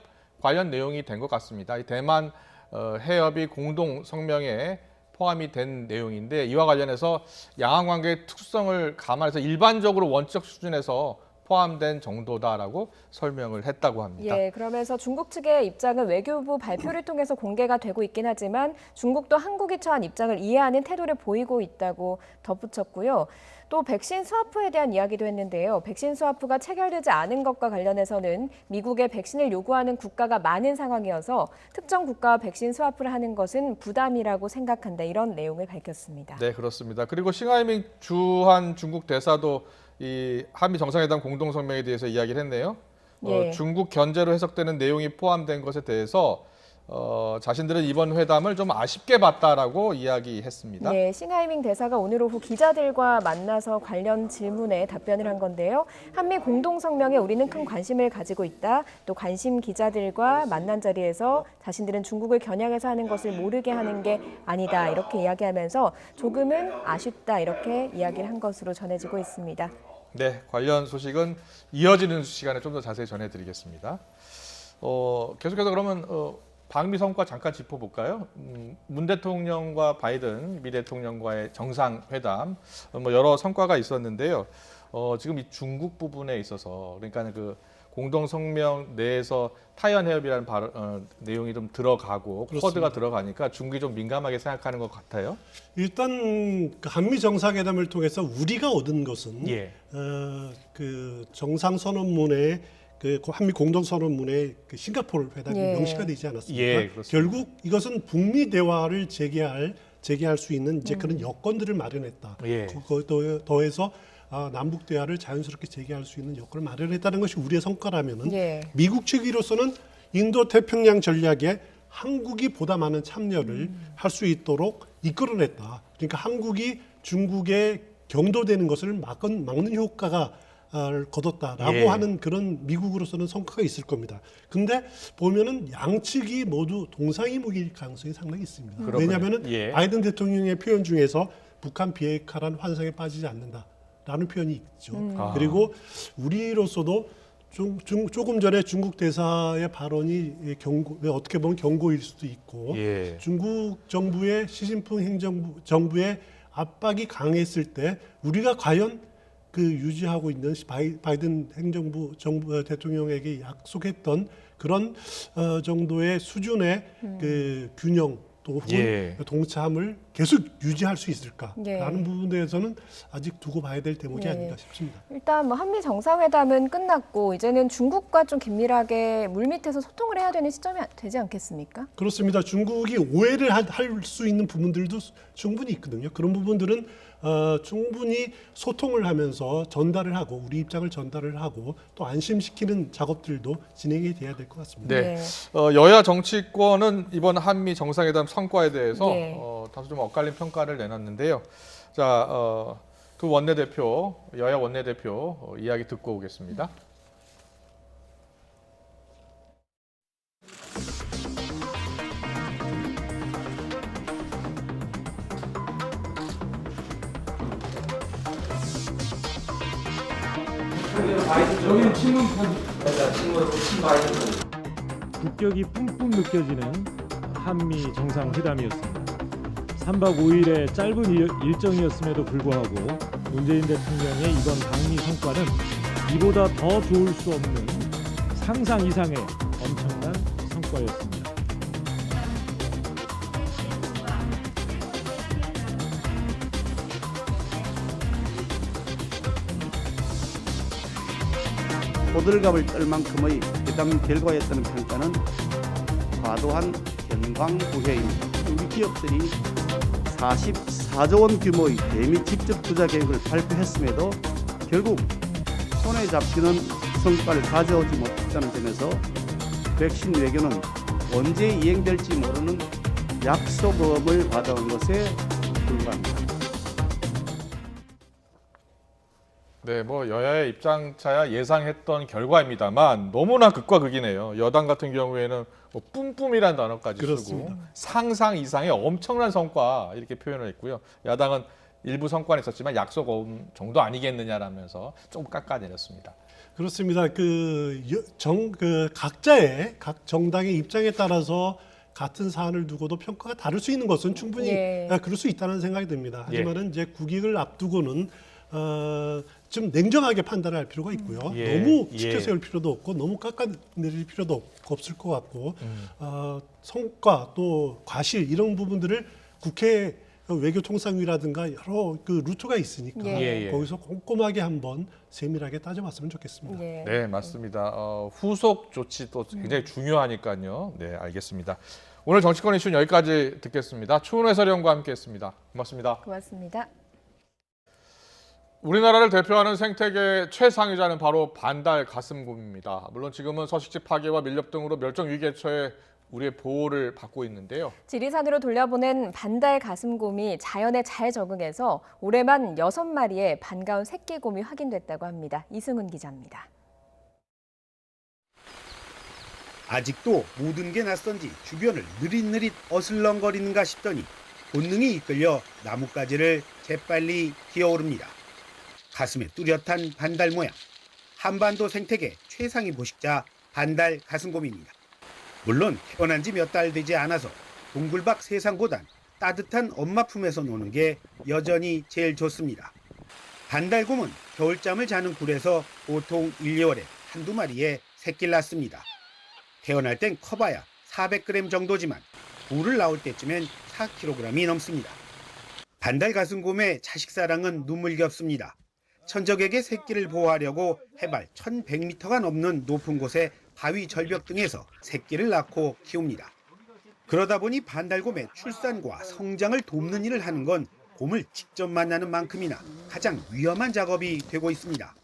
관련 내용이 된 것 같습니다. 이 대만 해협이 공동 성명에 포함이 된 내용인데 이와 관련해서 양안 관계의 특수성을 감안해서 일반적으로 원칙 수준에서 포함된 정도다라고 설명을 했다고 합니다. 그러면서 중국 측의 입장은 외교부 발표를 통해서 공개가 되고 있긴 하지만 중국도 한국이 처한 입장을 이해하는 태도를 보이고 있다고 덧붙였고요. 또 백신 스와프에 대한 이야기도 했는데요. 백신 스와프가 체결되지 않은 것과 관련해서는 미국에 백신을 요구하는 국가가 많은 상황이어서 특정 국가와 백신 스와프를 하는 것은 부담이라고 생각한다. 이런 내용을 밝혔습니다. 네, 그렇습니다. 그리고 싱하이밍 주한 중국 대사도 이 한미 정상회담 공동성명에 대해서 이야기를 했네요. 중국 견제로 해석되는 내용이 포함된 것에 대해서 자신들은 이번 회담을 좀 아쉽게 봤다라고 이야기했습니다. 싱하이밍 대사가 오늘 오후 기자들과 만나서 관련 질문에 답변을 한 건데요. 한미 공동성명에 우리는 큰 관심을 가지고 있다. 또 관심 기자들과 만난 자리에서 자신들은 중국을 겨냥해서 하는 것을 모르게 하는 게 아니다. 이렇게 이야기하면서 조금은 아쉽다. 이렇게 이야기를 한 것으로 전해지고 있습니다. 네, 관련 소식은 이어지는 시간에 좀 더 자세히 전해드리겠습니다. 계속해서 그러면 방미 성과 잠깐 짚어볼까요? 문 대통령과 바이든 미 대통령과의 정상회담 여러 성과가 있었는데요. 지금 이 중국 부분에 있어서 그러니까 그 공동 성명 내에서 타이완 해협이라는 내용이 좀 들어가고 코드가 들어가니까 중국이 좀 민감하게 생각하는 것 같아요. 일단 한미 정상회담을 통해서 우리가 얻은 것은 그 정상선언문에 그 한미 공동선언문에 그 싱가포르 회담이 명시가 되지 않았습니까? 결국 이것은 북미 대화를 재개할 수 있는 이제 그런 여건들을 마련했다. 그거에 더해서 남북 대화를 자연스럽게 재개할 수 있는 여건을 마련했다는 것이 우리의 성과라면은 미국 측으로서는 인도 태평양 전략에 한국이 보다 많은 참여를 할 수 있도록 이끌어냈다. 그러니까 한국이 중국에 경도되는 것을 막는 효과가 거뒀다라고 하는 그런 미국으로서는 성과가 있을 겁니다. 근데 보면은 양측이 모두 동상이몽일 가능성이 상당히 있습니다. 왜냐하면은 바이든 대통령의 표현 중에서 북한 비핵화란 환상에 빠지지 않는다라는 표현이 있죠. 그리고 우리로서도 조금 전에 중국 대사의 발언이 어떻게 보면 경고일 수도 있고 중국 정부의 시진핑 행정부의 압박이 강했을 때 우리가 과연 그 유지하고 있는 바이든 정부 대통령에게 약속했던 그런 정도의 수준의 그 균형 또 동참을 계속 유지할 수 있을까라는 부분에 대해서는 아직 두고 봐야 될 대목이 아닌가 싶습니다. 일단 한미 정상회담은 끝났고 이제는 중국과 좀 긴밀하게 물밑에서 소통을 해야 되는 시점이 되지 않겠습니까? 그렇습니다. 중국이 오해를 할 수 있는 부분들도 충분히 있거든요. 그런 부분들은 충분히 소통을 하면서 전달을 하고 우리 입장을 전달을 하고 또 안심시키는 작업들도 진행이 돼야 될 것 같습니다. 네. 여야 정치권은 이번 한미 정상회담 성과에 대해서 네. 다소 좀 엇갈린 평가를 내놨는데요. 자, 두 원내대표, 여야 원내대표 이야기 듣고 오겠습니다. 여기는 친문 국격이 뿜뿜 느껴지는 한미 정상회담이었습니다. 3박 5일의 짧은 일정이었음에도 불구하고 문재인 대통령의 이번 방미 성과는 이보다 더 좋을 수 없는 상상 이상의 엄청난 성과였습니다. 호들갑을 떨 만큼의 회담 결과였다는 평가는 과도한 견광부회입니다. 우리 기업들이 44조 원 규모의 대미 직접 투자 계획을 발표했음에도 결국 손에 잡히는 성과를 가져오지 못했다는 점에서 백신 외교는 언제 이행될지 모르는 약속음을 받아온 것에 불과합니다. 네, 뭐 여야의 입장차야 예상했던 결과입니다만 너무나 극과 극이네요. 여당 같은 경우에는 뭐 뿜뿜이라는 단어까지 그렇습니다. 쓰고 상상 이상의 엄청난 성과 이렇게 표현을 했고요. 야당은 일부 성과는 있었지만 약속 정도 아니겠느냐라면서 좀 깎아내렸습니다. 그렇습니다. 각자의 각 정당의 입장에 따라서 같은 사안을 두고도 평가가 다를 수 있는 것은 충분히 그럴 수 있다는 생각이 듭니다. 하지만은 이제 국익을 앞두고는 좀 냉정하게 판단을 할 필요가 있고요. 너무 치켜 세울 필요도 없고 너무 깎아내릴 필요도 없을 것 같고 성과 또 과실 이런 부분들을 국회 외교통상위라든가 여러 루트가 있으니까 거기서 꼼꼼하게 한번 세밀하게 따져봤으면 좋겠습니다. 네, 맞습니다. 후속 조치도 굉장히 중요하니까요. 네, 알겠습니다. 오늘 정치권 이슈는 여기까지 듣겠습니다. 추은 해설위원과 함께했습니다. 고맙습니다. 고맙습니다. 우리나라를 대표하는 생태계 최상위자는 바로 반달 가슴곰입니다. 물론 지금은 서식지 파괴와 밀렵 등으로 멸종 위기에 처해 우리의 보호를 받고 있는데요. 지리산으로 돌려보낸 반달 가슴곰이 자연에 잘 적응해서 올해만 6마리의 반가운 새끼곰이 확인됐다고 합니다. 이승훈 기자입니다. 아직도 모든 게 낯선지 주변을 느릿느릿 어슬렁거리는가 싶더니 본능이 이끌려 나뭇가지를 재빨리 기어오릅니다. 가슴에 뚜렷한 반달 모양, 한반도 생태계 최상위 포식자 반달 가슴곰입니다. 물론 태어난 지 몇 달 되지 않아서 동굴밖 세상보단 따뜻한 엄마 품에서 노는 게 여전히 제일 좋습니다. 반달곰은 겨울잠을 자는 굴에서 보통 1, 2월에 한두 마리의 새끼를 낳습니다. 태어날 땐 커봐야 400g 정도지만 굴을 나올 때쯤엔 4kg이 넘습니다. 반달 가슴곰의 자식사랑은 눈물겹습니다. 천적에게 새끼를 보호하려고 해발 1100m가 넘는 높은 곳에 바위 절벽 등에서 새끼를 낳고 키웁니다. 그러다 보니 반달곰의 출산과 성장을 돕는 일을 하는 건 곰을 직접 만나는 만큼이나 가장 위험한 작업이 되고 있습니다.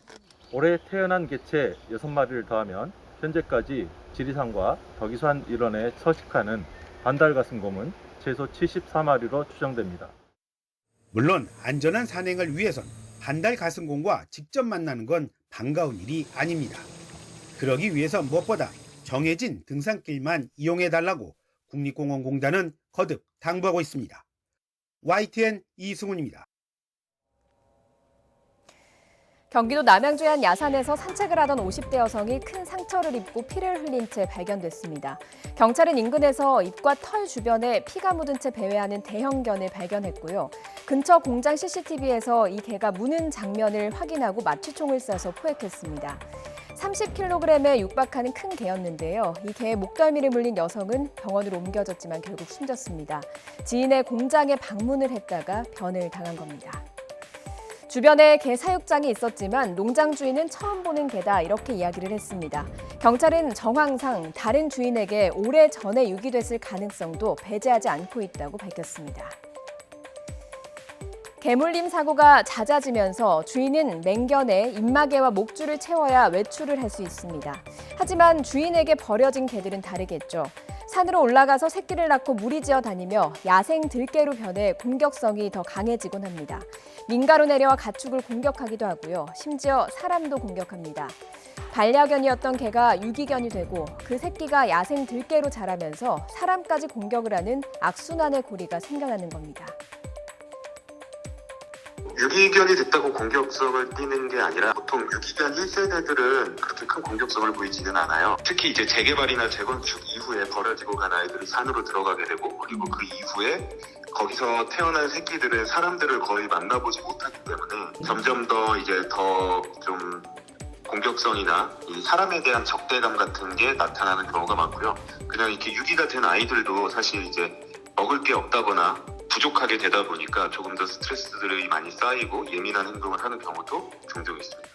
올해 태어난 개체 6마리를 더하면 현재까지 지리산과 덕이산 일원에 서식하는 반달 가슴곰은 최소 74마리로 추정됩니다. 물론 안전한 산행을 위해선 반달 가슴곰과 직접 만나는 건 반가운 일이 아닙니다. 그러기 위해서 무엇보다 정해진 등산길만 이용해달라고 국립공원공단은 거듭 당부하고 있습니다. YTN 이승훈입니다. 경기도 남양주의 한 야산에서 산책을 하던 50대 여성이 큰 상처를 입고 피를 흘린 채 발견됐습니다. 경찰은 인근에서 입과 털 주변에 피가 묻은 채 배회하는 대형견을 발견했고요. 근처 공장 CCTV에서 이 개가 무는 장면을 확인하고 마취총을 쏴서 포획했습니다. 30kg에 육박하는 큰 개였는데요. 이 개의 목덜미를 물린 여성은 병원으로 옮겨졌지만 결국 숨졌습니다. 지인의 공장에 방문을 했다가 변을 당한 겁니다. 주변에 개 사육장이 있었지만 농장 주인은 처음 보는 개다 이렇게 이야기를 했습니다. 경찰은 정황상 다른 주인에게 오래 전에 유기됐을 가능성도 배제하지 않고 있다고 밝혔습니다. 개물림 사고가 잦아지면서 주인은 맹견에 입마개와 목줄을 채워야 외출을 할 수 있습니다. 하지만 주인에게 버려진 개들은 다르겠죠. 산으로 올라가서 새끼를 낳고 무리지어 다니며 야생 들개로 변해 공격성이 더 강해지곤 합니다. 민가로 내려와 가축을 공격하기도 하고요. 심지어 사람도 공격합니다. 반려견이었던 개가 유기견이 되고 그 새끼가 야생 들개로 자라면서 사람까지 공격을 하는 악순환의 고리가 생겨나는 겁니다. 유기견이 됐다고 공격성을 띠는 게 아니라 보통 유기견 1세대들은 그렇게 큰 공격성을 보이지는 않아요. 특히 이제 재개발이나 재건축 이후에 버려지고 간 아이들이 산으로 들어가게 되고 그리고 그 이후에 거기서 태어난 새끼들은 사람들을 거의 만나보지 못하기 때문에 점점 더 이제 더 좀 공격성이나 이 사람에 대한 적대감 같은 게 나타나는 경우가 많고요. 그냥 이렇게 유기가 된 아이들도 사실 이제 먹을 게 없다거나 부족하게 되다 보니까 조금 더 스트레스들이 많이 쌓이고 예민한 행동을 하는 경우도 종종 있습니다.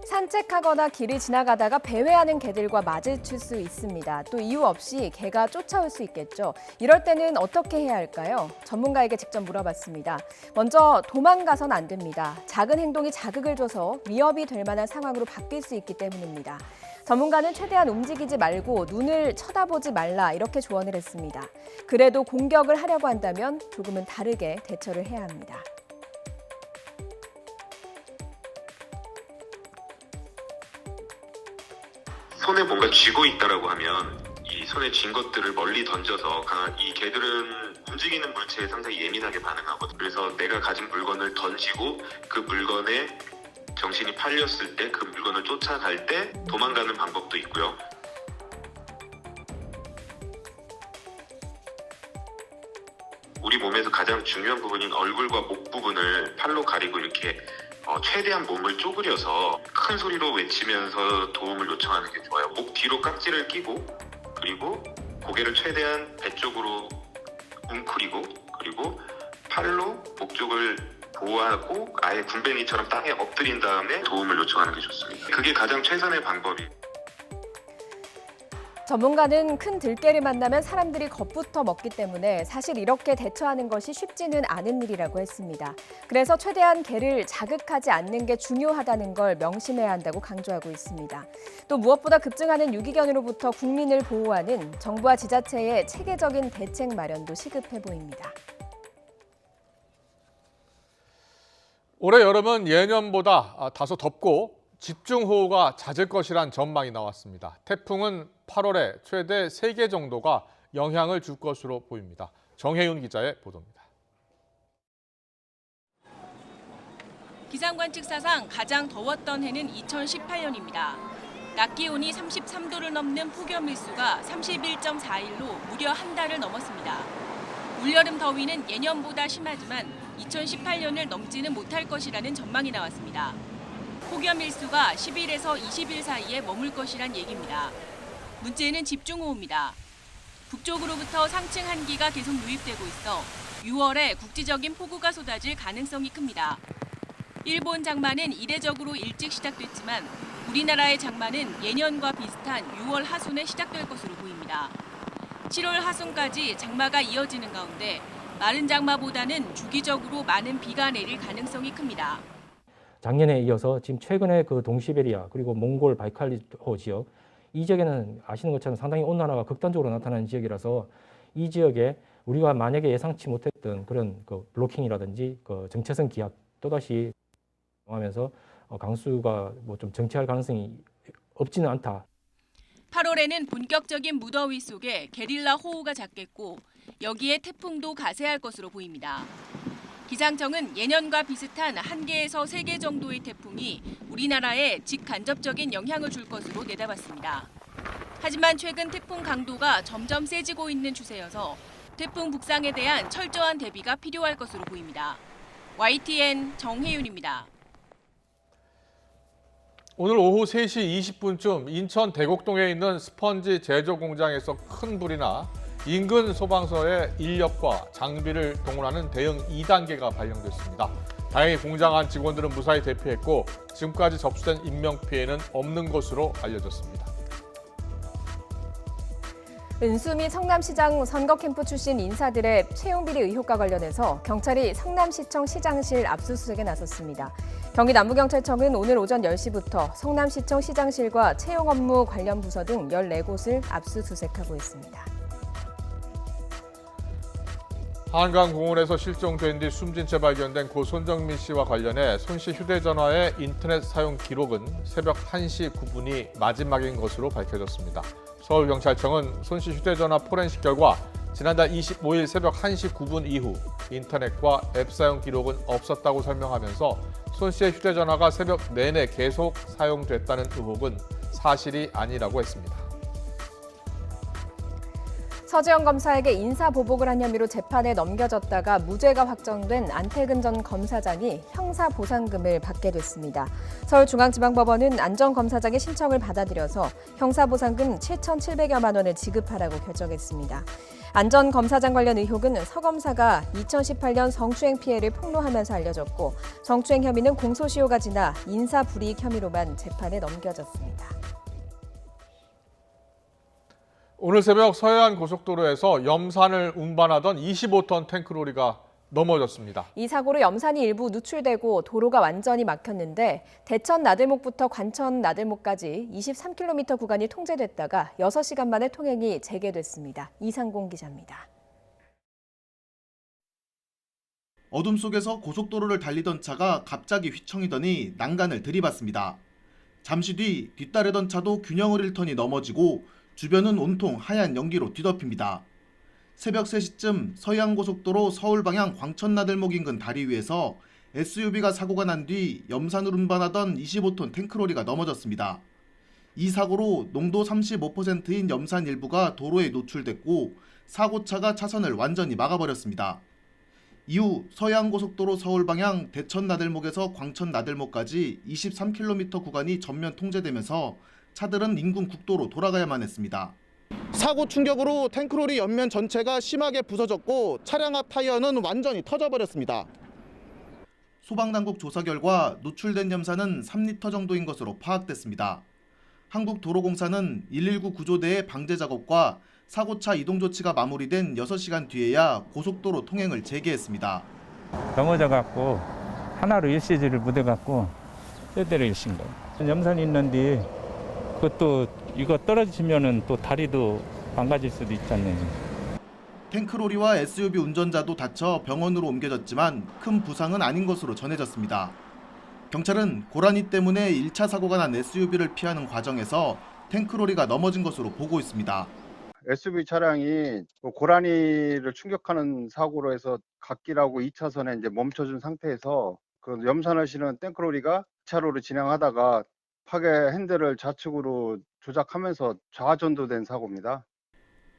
산책하거나 길을 지나가다가 배회하는 개들과 마주칠 수 있습니다. 또 이유 없이 개가 쫓아올 수 있겠죠. 이럴 때는 어떻게 해야 할까요? 전문가에게 직접 물어봤습니다. 먼저 도망가선 안 됩니다. 작은 행동이 자극을 줘서 위협이 될 만한 상황으로 바뀔 수 있기 때문입니다. 전문가는 최대한 움직이지 말고 눈을 쳐다보지 말라 이렇게 조언을 했습니다. 그래도 공격을 하려고 한다면 조금은 다르게 대처를 해야 합니다. 손에 뭔가 쥐고 있다라고 하면 이 손에 쥔 것들을 멀리 던져서 이 개들은 움직이는 물체에 상당히 예민하게 반응하거든요. 그래서 내가 가진 물건을 던지고 그 물건에 정신이 팔렸을 때 그 물건을 쫓아갈 때 도망가는 방법도 있고요. 우리 몸에서 가장 중요한 부분인 얼굴과 목 부분을 팔로 가리고 이렇게 최대한 몸을 쪼그려서 큰 소리로 외치면서 도움을 요청하는 게 좋아요. 목 뒤로 깍지를 끼고 그리고 고개를 최대한 배 쪽으로 웅크리고 그리고 팔로 목 쪽을 보호하고 아예 군뱅이처럼 땅에 엎드린 다음에 도움을 요청하는 게 좋습니다. 그게 가장 최선의 방법이에요. 전문가는 큰 들개를 만나면 사람들이 겁부터 먹기 때문에 사실 이렇게 대처하는 것이 쉽지는 않은 일이라고 했습니다. 그래서 최대한 개를 자극하지 않는 게 중요하다는 걸 명심해야 한다고 강조하고 있습니다. 또 무엇보다 급증하는 유기견으로부터 국민을 보호하는 정부와 지자체의 체계적인 대책 마련도 시급해 보입니다. 올해 여름은 예년보다 다소 덥고 집중호우가 잦을 것이란 전망이 나왔습니다. 태풍은 8월에 최대 3개 정도가 영향을 줄 것으로 보입니다. 정혜윤 기자의 보도입니다. 기상관측사상 가장 더웠던 해는 2018년입니다. 낮 기온이 33도를 넘는 폭염 일수가 31.4일로 무려 한 달을 넘었습니다. 올여름 더위는 예년보다 심하지만 2018년을 넘지는 못할 것이라는 전망이 나왔습니다. 폭염 일수가 10일에서 20일 사이에 머물 것이란 얘기입니다. 문제는 집중호우입니다. 북쪽으로부터 상층 한기가 계속 유입되고 있어 6월에 국지적인 폭우가 쏟아질 가능성이 큽니다. 일본 장마는 이례적으로 일찍 시작됐지만 우리나라의 장마는 예년과 비슷한 6월 하순에 시작될 것으로 보입니다. 7월 하순까지 장마가 이어지는 가운데 마른 장마보다는 주기적으로 많은 비가 내릴 가능성이 큽니다. 작년에 이어서 지금 최근에 그 동시베리아 그리고 몽골 바이칼리호 지역 이 지역에는 아시는 것처럼 상당히 온난화가 극단적으로 나타나는 지역이라서 이 지역에 우리가 만약에 예상치 못했던 그런 그 블로킹이라든지 그 정체성 기압 또다시 하면서 강수가 뭐 좀 정체할 가능성이 없지는 않다. 8월에는 본격적인 무더위 속에 게릴라 호우가 잦겠고 여기에 태풍도 가세할 것으로 보입니다. 기상청은 예년과 비슷한 1개에서 3개 정도의 태풍이 우리나라에 직간접적인 영향을 줄 것으로 내다봤습니다. 하지만 최근 태풍 강도가 점점 세지고 있는 추세여서 태풍 북상에 대한 철저한 대비가 필요할 것으로 보입니다. YTN 정혜윤입니다. 오늘 오후 3시 20분쯤 인천 대곡동에 있는 스펀지 제조 공장에서 큰 불이 나 인근 소방서의 인력과 장비를 동원하는 대응 2단계가 발령됐습니다. 다행히 공장 안 직원들은 무사히 대피했고 지금까지 접수된 인명피해는 없는 것으로 알려졌습니다. 은수미 성남시장 선거 캠프 출신 인사들의 채용비리 의혹과 관련해서 경찰이 성남시청 시장실 압수수색에 나섰습니다. 경기 남부경찰청은 오늘 오전 10시부터 성남시청 시장실과 채용 업무 관련 부서 등 14곳을 압수수색하고 있습니다. 한강공원에서 실종된 뒤 숨진 채 발견된 고 손정민 씨와 관련해 손 씨 휴대전화의 인터넷 사용 기록은 새벽 1시 9분이 마지막인 것으로 밝혀졌습니다. 서울경찰청은 손 씨 휴대전화 포렌식 결과 지난달 25일 새벽 1시 9분 이후 인터넷과 앱 사용 기록은 없었다고 설명하면서 손 씨의 휴대전화가 새벽 내내 계속 사용됐다는 의혹은 사실이 아니라고 했습니다. 서지영 검사에게 인사보복을 한 혐의로 재판에 넘겨졌다가 무죄가 확정된 안태근 전 검사장이 형사보상금을 받게 됐습니다. 서울중앙지방법원은 안 전 검사장의 신청을 받아들여서 형사보상금 7,700여만 원을 지급하라고 결정했습니다. 안 전 검사장 관련 의혹은 서 검사가 2018년 성추행 피해를 폭로하면서 알려졌고 성추행 혐의는 공소시효가 지나 인사불이익 혐의로만 재판에 넘겨졌습니다. 오늘 새벽 서해안 고속도로에서 염산을 운반하던 25톤 탱크로리가 넘어졌습니다. 이 사고로 염산이 일부 누출되고 도로가 완전히 막혔는데 대천 나들목부터 관천 나들목까지 23km 구간이 통제됐다가 6시간 만에 통행이 재개됐습니다. 이상공 기자입니다. 어둠 속에서 고속도로를 달리던 차가 갑자기 휘청이더니 난간을 들이받습니다. 잠시 뒤 뒤따르던 차도 균형을 잃더니 넘어지고 주변은 온통 하얀 연기로 뒤덮입니다. 새벽 3시쯤 서해안고속도로 서울 방향 광천나들목 인근 다리 위에서 SUV가 사고가 난 뒤 염산을 운반하던 25톤 탱크로리가 넘어졌습니다. 이 사고로 농도 35%인 염산 일부가 도로에 노출됐고 사고차가 차선을 완전히 막아버렸습니다. 이후 서해안고속도로 서울 방향 대천나들목에서 광천나들목까지 23km 구간이 전면 통제되면서 차들은 인근 국도로 돌아가야만 했습니다. 사고 충격으로 탱크로리 옆면 전체가 심하게 부서졌고 차량 앞 타이어는 완전히 터져버렸습니다. 소방당국 조사 결과 노출된 염산은 3리터 정도인 것으로 파악됐습니다. 한국도로공사는 119 구조대의 방제 작업과 사고차 이동 조치가 마무리된 6시간 뒤에야 고속도로 통행을 재개했습니다. 넘어져갖고 하나로 일시지를 묻어갖고 뼈대를 일신 거예요. 염산이 있는데 그것도 이거 떨어지면은 또 다리도 망가질 수도 있잖아요. 탱크로리와 SUV 운전자도 다쳐 병원으로 옮겨졌지만 큰 부상은 아닌 것으로 전해졌습니다. 경찰은 고라니 때문에 1차 사고가 난 SUV를 피하는 과정에서 탱크로리가 넘어진 것으로 보고 있습니다. SUV 차량이 고라니를 충격하는 사고로 해서 갓길하고 2차선에 이제 멈춰준 상태에서 그 염산을 실은 탱크로리가 2차로를 진행하다가 파괴 핸들을 좌측으로 조작하면서 좌전도된 사고입니다.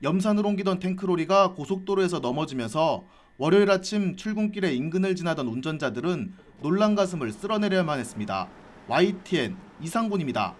염산을 옮기던 탱크로리가 고속도로에서 넘어지면서 월요일 아침 출근길에 인근을 지나던 운전자들은 놀란 가슴을 쓸어내려야만 했습니다. YTN 이상곤입니다.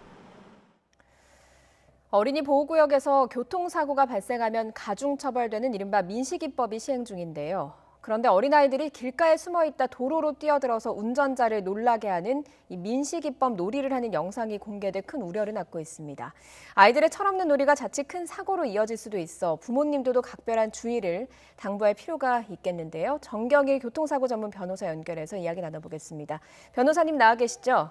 어린이 보호구역에서 교통사고가 발생하면 가중처벌되는 이른바 민식이법이 시행 중인데요. 그런데 어린아이들이 길가에 숨어있다 도로로 뛰어들어서 운전자를 놀라게 하는 이 민식이법 놀이를 하는 영상이 공개돼 큰 우려를 낳고 있습니다. 아이들의 철없는 놀이가 자칫 큰 사고로 이어질 수도 있어 부모님들도 각별한 주의를 당부할 필요가 있겠는데요. 정경일 교통사고 전문 변호사 연결해서 이야기 나눠보겠습니다. 변호사님 나와 계시죠?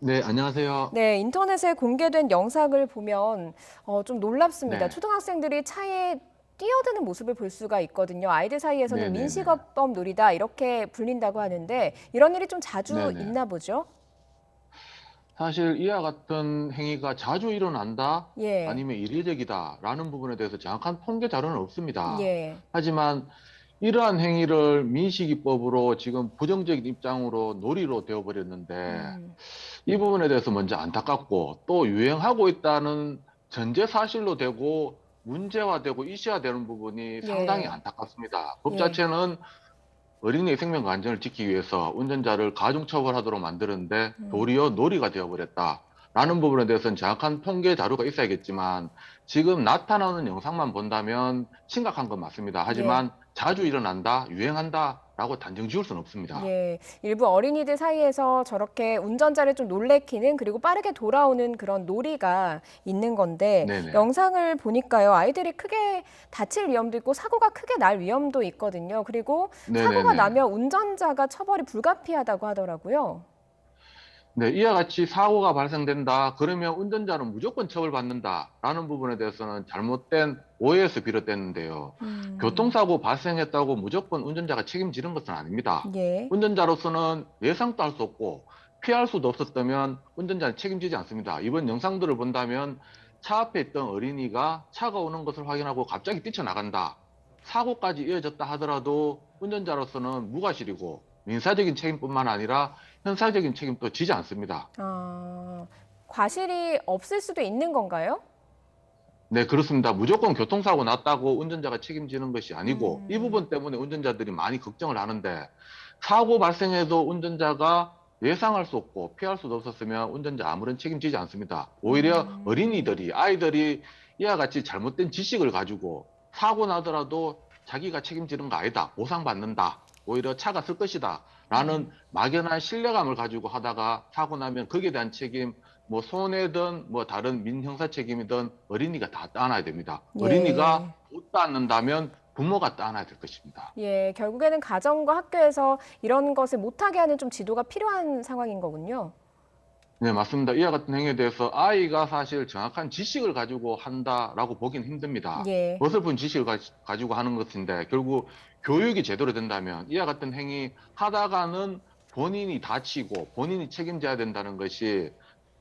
네, 안녕하세요. 네, 인터넷에 공개된 영상을 보면 좀 놀랍습니다. 네. 초등학생들이 차에 뛰어드는 모습을 볼 수가 있거든요. 아이들 사이에서는 네네네. 민식이법 놀이다 이렇게 불린다고 하는데 이런 일이 좀 자주 네네. 있나 보죠? 사실 이와 같은 행위가 자주 일어난다, 예. 아니면 이례적이다라는 부분에 대해서 정확한 통계 자료는 없습니다. 예. 하지만 이러한 행위를 민식이법으로 지금 부정적인 입장으로 놀이로 되어버렸는데 이 부분에 대해서 먼저 안타깝고 또 유행하고 있다는 전제 사실로 되고 문제화되고 이슈화되는 부분이 상당히 안타깝습니다. 법 예. 자체는 어린이의 생명과 안전을 지키기 위해서 운전자를 가중처벌하도록 만드는데 도리어 놀이가 되어버렸다라는 부분에 대해서는 정확한 통계 자료가 있어야겠지만 지금 나타나는 영상만 본다면 심각한 건 맞습니다. 하지만 자주 일어난다, 유행한다 라고 단정 지을 수는 없습니다. 예, 일부 어린이들 사이에서 저렇게 운전자를 좀 놀래키는 그리고 빠르게 돌아오는 그런 놀이가 있는 건데 네네. 영상을 보니까요. 아이들이 크게 다칠 위험도 있고 사고가 크게 날 위험도 있거든요. 그리고 사고가 네네네. 나면 운전자가 처벌이 불가피하다고 하더라고요. 네, 이와 같이 사고가 발생된다. 그러면 운전자는 무조건 처벌받는다라는 부분에 대해서는 잘못된 오해에서 비롯됐는데요. 교통사고 발생했다고 무조건 운전자가 책임지는 것은 아닙니다. 예. 운전자로서는 예상도 할 수 없고 피할 수도 없었다면 운전자는 책임지지 않습니다. 이번 영상들을 본다면 차 앞에 있던 어린이가 차가 오는 것을 확인하고 갑자기 뛰쳐나간다. 사고까지 이어졌다 하더라도 운전자로서는 무과실이고 민사적인 책임뿐만 아니라 형사적인 책임도 지지 않습니다. 과실이 없을 수도 있는 건가요? 네, 그렇습니다. 무조건 교통사고 났다고 운전자가 책임지는 것이 아니고 이 부분 때문에 운전자들이 많이 걱정을 하는데 사고 발생해도 운전자가 예상할 수 없고 피할 수도 없었으면 운전자 아무런 책임지지 않습니다. 오히려 어린이들이, 아이들이 이와 같이 잘못된 지식을 가지고 사고 나더라도 자기가 책임지는 거 아니다. 보상받는다. 오히려 차가 쓸 것이다. 라는 막연한 신뢰감을 가지고 하다가 사고 나면 거기에 대한 책임, 뭐 손해든 뭐 다른 민형사 책임이든 어린이가 다 떠안아야 됩니다. 예. 어린이가 못 떠안는다면 부모가 떠안아야 될 것입니다. 예, 결국에는 가정과 학교에서 이런 것을 못하게 하는 좀 지도가 필요한 상황인 거군요. 네, 맞습니다. 이와 같은 행위에 대해서 아이가 사실 정확한 지식을 가지고 한다라고 보기는 힘듭니다. 예. 어설픈 지식을 가지고 하는 것인데 결국 교육이 제대로 된다면 이와 같은 행위 하다가는 본인이 다치고 본인이 책임져야 된다는 것이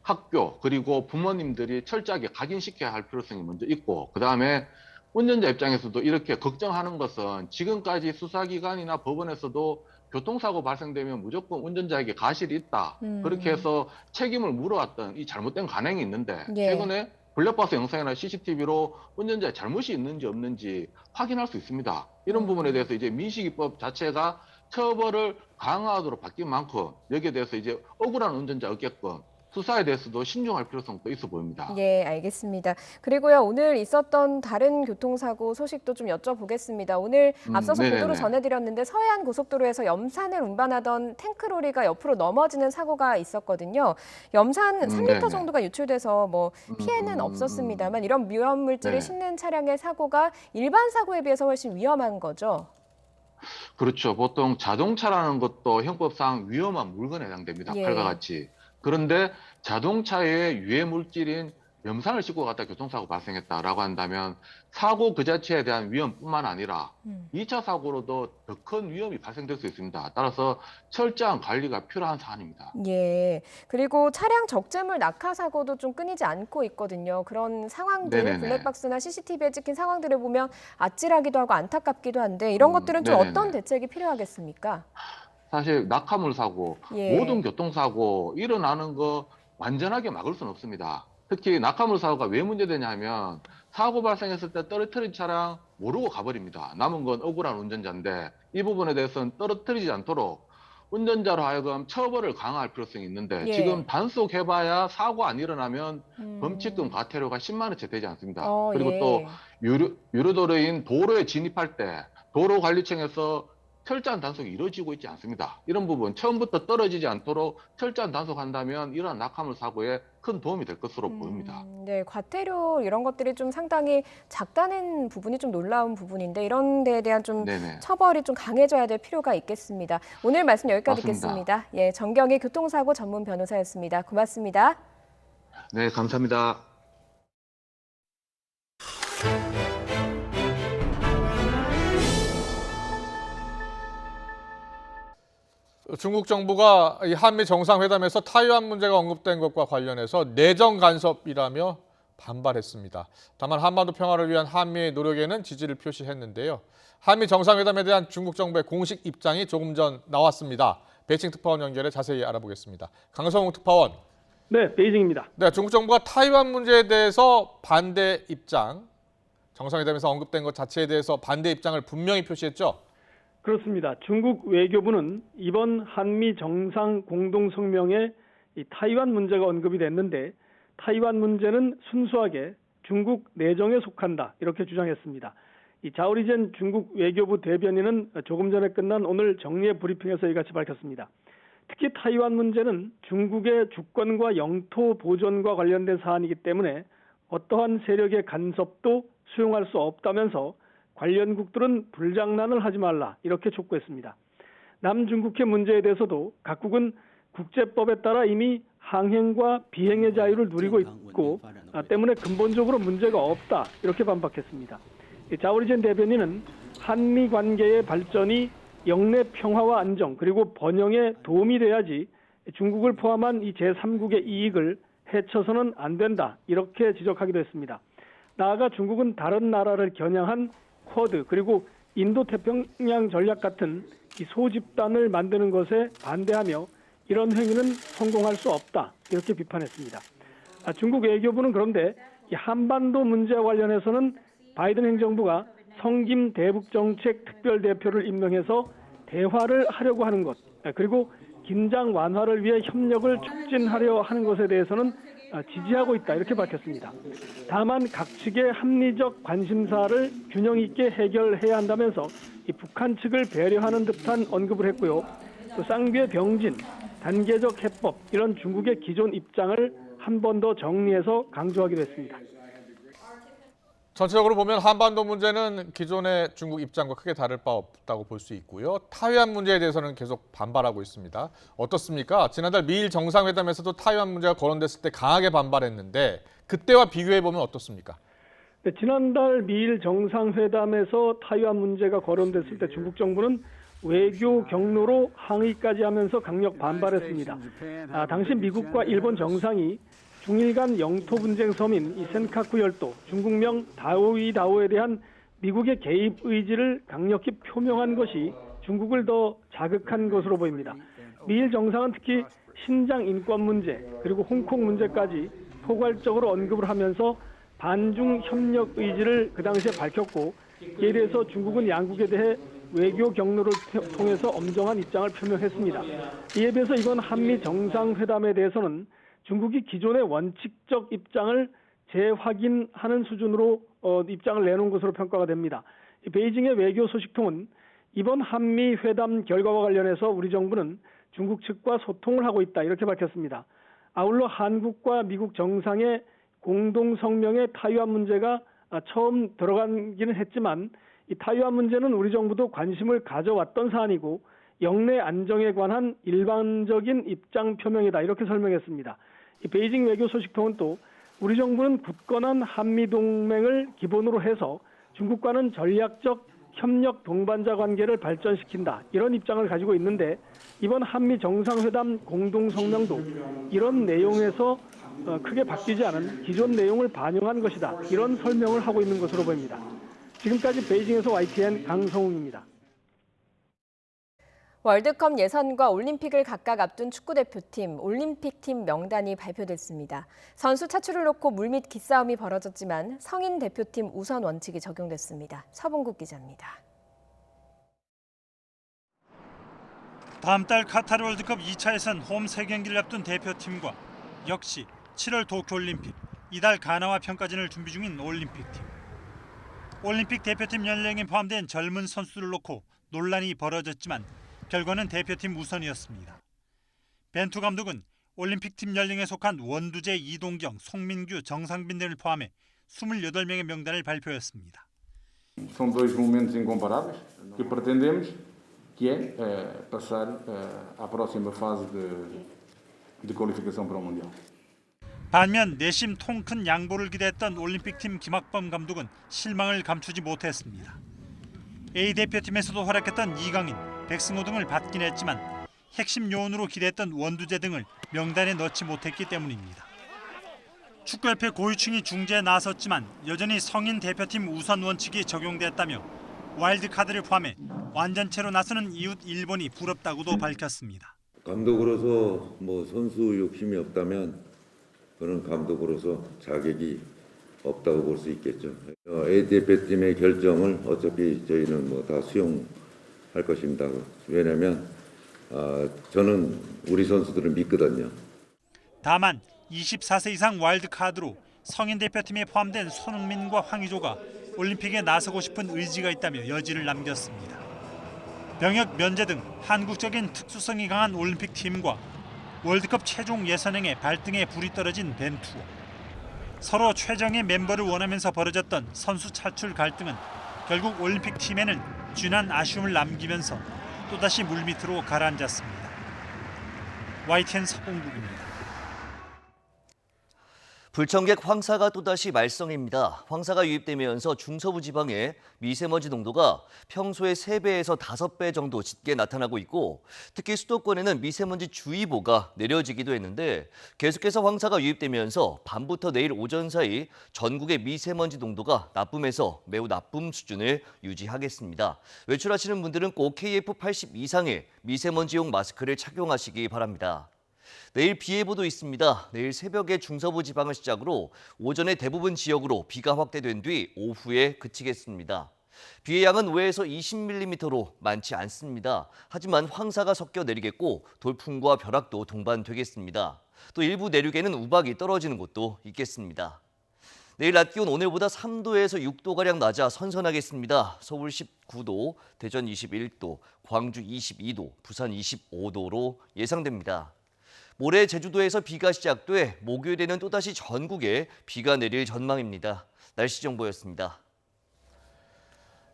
학교 그리고 부모님들이 철저하게 각인시켜야 할 필요성이 먼저 있고 그다음에 운전자 입장에서도 이렇게 걱정하는 것은 지금까지 수사기관이나 법원에서도 교통사고 발생되면 무조건 운전자에게 과실이 있다. 그렇게 해서 책임을 물어왔던 이 잘못된 관행이 있는데 예. 최근에 블랙박스 영상이나 CCTV로 운전자의 잘못이 있는지 없는지 확인할 수 있습니다. 이런 부분에 대해서 이제 민식이법 자체가 처벌을 강화하도록 바뀐 만큼 여기에 대해서 이제 억울한 운전자 없게끔 수사에 대해서도 신중할 필요성도 있어 보입니다. 예, 알겠습니다. 그리고요, 오늘 있었던 다른 교통사고 소식도 좀 여쭤보겠습니다. 오늘 앞서서 네네네. 보도로 전해드렸는데 서해안 고속도로에서 염산을 운반하던 탱크로리가 옆으로 넘어지는 사고가 있었거든요. 염산 3리터 네네. 정도가 유출돼서 뭐 피해는 없었습니다만 이런 위험물질을 네. 싣는 차량의 사고가 일반 사고에 비해서 훨씬 위험한 거죠. 그렇죠. 보통 자동차라는 것도 형법상 위험한 물건에 해당됩니다. 예. 칼과 같이. 그런데 자동차의 유해 물질인 염산을 싣고 갔다 교통사고 발생했다라고 한다면 사고 그 자체에 대한 위험뿐만 아니라 2차 사고로도 더 큰 위험이 발생될 수 있습니다. 따라서 철저한 관리가 필요한 사안입니다. 예. 그리고 차량 적재물 낙하 사고도 좀 끊이지 않고 있거든요. 그런 상황들, 네네네. 블랙박스나 CCTV에 찍힌 상황들을 보면 아찔하기도 하고 안타깝기도 한데 이런 것들은 좀 네네네. 어떤 대책이 필요하겠습니까? 사실 낙하물 사고, 예. 모든 교통사고 일어나는 거 완전하게 막을 수는 없습니다. 특히 낙하물 사고가 왜 문제되냐면 사고 발생했을 때 떨어뜨린 차량 모르고 가버립니다. 남은 건 억울한 운전자인데 이 부분에 대해서는 떨어뜨리지 않도록 운전자로 하여금 처벌을 강화할 필요성이 있는데 예. 지금 단속해봐야 사고 안 일어나면 범칙금 과태료가 10만 원째 되지 않습니다. 그리고 예. 또 유료도로인 도로에 진입할 때 도로관리청에서 철저한 단속이 이루어지고 있지 않습니다. 이런 부분 처음부터 떨어지지 않도록 철저한 단속한다면 이러한 낙하물 사고에 큰 도움이 될 것으로 보입니다. 네, 과태료 이런 것들이 좀 상당히 작다는 부분이 좀 놀라운 부분인데 이런 데에 대한 좀 네네. 처벌이 좀 강해져야 될 필요가 있겠습니다. 오늘 말씀 여기까지 맞습니다. 듣겠습니다. 예, 정경희 교통사고 전문 변호사였습니다. 고맙습니다. 네, 감사합니다. 중국 정부가 이 한미 정상회담에서 타이완 문제가 언급된 것과 관련해서 내정 간섭이라며 반발했습니다. 다만 한반도 평화를 위한 한미의 노력에는 지지를 표시했는데요. 한미 정상회담에 대한 중국 정부의 공식 입장이 조금 전 나왔습니다. 베이징 특파원 연결해 자세히 알아보겠습니다. 강성웅 특파원. 네, 베이징입니다. 네, 중국 정부가 타이완 문제에 대해서 반대 입장, 정상회담에서 언급된 것 자체에 대해서 반대 입장을 분명히 표시했죠. 그렇습니다. 중국 외교부는 이번 한미 정상 공동성명에 이 타이완 문제가 언급이 됐는데 타이완 문제는 순수하게 중국 내정에 속한다 이렇게 주장했습니다. 이 자오리젠 중국 외교부 대변인은 조금 전에 끝난 오늘 정례 브리핑에서 이같이 밝혔습니다. 특히 타이완 문제는 중국의 주권과 영토 보존과 관련된 사안이기 때문에 어떠한 세력의 간섭도 수용할 수 없다면서 관련국들은 불장난을 하지 말라 이렇게 촉구했습니다. 남중국해 문제에 대해서도 각국은 국제법에 따라 이미 항행과 비행의 자유를 누리고 있고 때문에 근본적으로 문제가 없다 이렇게 반박했습니다. 자오리젠 대변인은 한미 관계의 발전이 영내 평화와 안정 그리고 번영에 도움이 돼야지 중국을 포함한 이 제3국의 이익을 해쳐서는 안 된다 이렇게 지적하기도 했습니다. 나아가 중국은 다른 나라를 겨냥한 쿼드 그리고 인도태평양 전략 같은 이 소집단을 만드는 것에 반대하며 이런 행위는 성공할 수 없다 이렇게 비판했습니다. 중국 외교부는 그런데 이 한반도 문제와 관련해서는 바이든 행정부가 성김 대북정책 특별대표를 임명해서 대화를 하려고 하는 것 그리고 긴장 완화를 위해 협력을 촉진하려 하는 것에 대해서는 지지하고 있다 이렇게 밝혔습니다. 다만 각 측의 합리적 관심사를 균형 있게 해결해야 한다면서 이 북한 측을 배려하는 듯한 언급을 했고요. 또 쌍배 병진, 단계적 해법 이런 중국의 기존 입장을 한 번 더 정리해서 강조하기도 했습니다. 전체적으로 보면 한반도 문제는 기존의 중국 입장과 크게 다를 바 없다고 볼 수 있고요. 타이완 문제에 대해서는 계속 반발하고 있습니다. 어떻습니까? 지난달 미일 정상회담에서도 타이완 문제가 거론됐을 때 강하게 반발했는데 그때와 비교해 보면 어떻습니까? 네, 지난달 미일 정상회담에서 타이완 문제가 거론됐을 때 중국 정부는 외교 경로로 항의까지 하면서 강력 반발했습니다. 당시 미국과 일본 정상이 중일 간 영토 분쟁 섬인 이 센카쿠 열도, 중국명 다오이다오에 대한 미국의 개입 의지를 강력히 표명한 것이 중국을 더 자극한 것으로 보입니다. 미일 정상은 특히 신장 인권 문제 그리고 홍콩 문제까지 포괄적으로 언급을 하면서 반중 협력 의지를 그 당시에 밝혔고 이에 대해서 중국은 양국에 대해 외교 경로를 통해서 엄정한 입장을 표명했습니다. 이에 비해서 이번 한미 정상회담에 대해서는 중국이 기존의 원칙적 입장을 재확인하는 수준으로 입장을 내놓은 것으로 평가가 됩니다. 베이징의 외교 소식통은 이번 한미 회담 결과와 관련해서 우리 정부는 중국 측과 소통을 하고 있다 이렇게 밝혔습니다. 아울러 한국과 미국 정상의 공동 성명에 타이완 문제가 처음 들어가기는 했지만 이 타이완 문제는 우리 정부도 관심을 가져왔던 사안이고 영내 안정에 관한 일반적인 입장 표명이다 이렇게 설명했습니다. 이 베이징 외교 소식통은 또 우리 정부는 굳건한 한미동맹을 기본으로 해서 중국과는 전략적 협력 동반자 관계를 발전시킨다 이런 입장을 가지고 있는데 이번 한미 정상회담 공동성명도 이런 내용에서 크게 바뀌지 않은 기존 내용을 반영한 것이다 이런 설명을 하고 있는 것으로 보입니다. 지금까지 베이징에서 YTN 강성웅입니다. 월드컵 예선과 올림픽을 각각 앞둔 축구대표팀, 올림픽팀 명단이 발표됐습니다. 선수 차출을 놓고 물밑 기싸움이 벌어졌지만 성인 대표팀 우선 원칙이 적용됐습니다. 서봉국 기자입니다. 다음 달 카타르 월드컵 2차 예선 홈 3경기를 앞둔 대표팀과 역시 7월 도쿄올림픽, 이달 가나와 평가전을 준비 중인 올림픽팀. 올림픽 대표팀 연령에 포함된 젊은 선수를 놓고 논란이 벌어졌지만 결과는 대표팀 우선이었습니다. 벤투 감독은 올림픽팀 연령에 속한 원두재, 이동경, 송민규, 정상빈 등을 포함해 28명의 명단을 발표했습니다. São dois momentos incomparáveis que pretendemos, que é passar à próxima fase de qualificação para o Mundial. 반면 내심 통 큰 양보를 기대했던 올림픽팀 김학범 감독은 실망을 감추지 못했습니다. A 대표팀에서도 활약했던 이강인, 백승호 등을 받긴 했지만 핵심 요원으로 기대했던 원두재 등을 명단에 넣지 못했기 때문입니다. 축구협회 고위층이 중재에 나섰지만 여전히 성인 대표팀 우선 원칙이 적용됐다며 와일드카드를 포함해 완전체로 나서는 이웃 일본이 부럽다고도 밝혔습니다. 감독으로서 선수 욕심이 없다면 그런 감독으로서 자격이 없다고 볼 수 있겠죠. A 대표팀의 결정을 어차피 저희는 다 수용할 것입니다. 왜냐하면 저는 우리 선수들을 믿거든요. 다만 24세 이상 와일드카드로 성인 대표팀에 포함된 손흥민과 황의조가 올림픽에 나서고 싶은 의지가 있다며 여지를 남겼습니다. 병역 면제 등 한국적인 특수성이 강한 올림픽 팀과 월드컵 최종 예선행에 발등에 불이 떨어진 벤투어. 서로 최정예 멤버를 원하면서 벌어졌던 선수 차출 갈등은 결국 올림픽 팀에는 쥐난 아쉬움을 남기면서 또다시 물밑으로 가라앉았습니다. YTN 서봉국입니다. 불청객 황사가 또다시 말썽입니다. 황사가 유입되면서 중서부 지방의 미세먼지 농도가 평소의 3배에서 5배 정도 짙게 나타나고 있고 특히 수도권에는 미세먼지 주의보가 내려지기도 했는데 계속해서 황사가 유입되면서 밤부터 내일 오전 사이 전국의 미세먼지 농도가 나쁨에서 매우 나쁨 수준을 유지하겠습니다. 외출하시는 분들은 꼭 KF80 이상의 미세먼지용 마스크를 착용하시기 바랍니다. 내일 비 예보도 있습니다. 내일 새벽에 중서부 지방을 시작으로 오전에 대부분 지역으로 비가 확대된 뒤 오후에 그치겠습니다. 비의 양은 5에서 20mm로 많지 않습니다. 하지만 황사가 섞여 내리겠고 돌풍과 벼락도 동반되겠습니다. 또 일부 내륙에는 우박이 떨어지는 곳도 있겠습니다. 내일 낮 기온 오늘보다 3도에서 6도가량 낮아 선선하겠습니다. 서울 19도, 대전 21도, 광주 22도, 부산 25도로 예상됩니다. 모레 제주도에서 비가 시작돼 목요일에는 또다시 전국에 비가 내릴 전망입니다. 날씨 정보였습니다.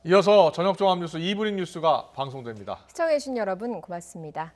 이어서 저녁 종합 뉴스 2브릭 뉴스가 방송됩니다. 시청해주신 여러분 고맙습니다.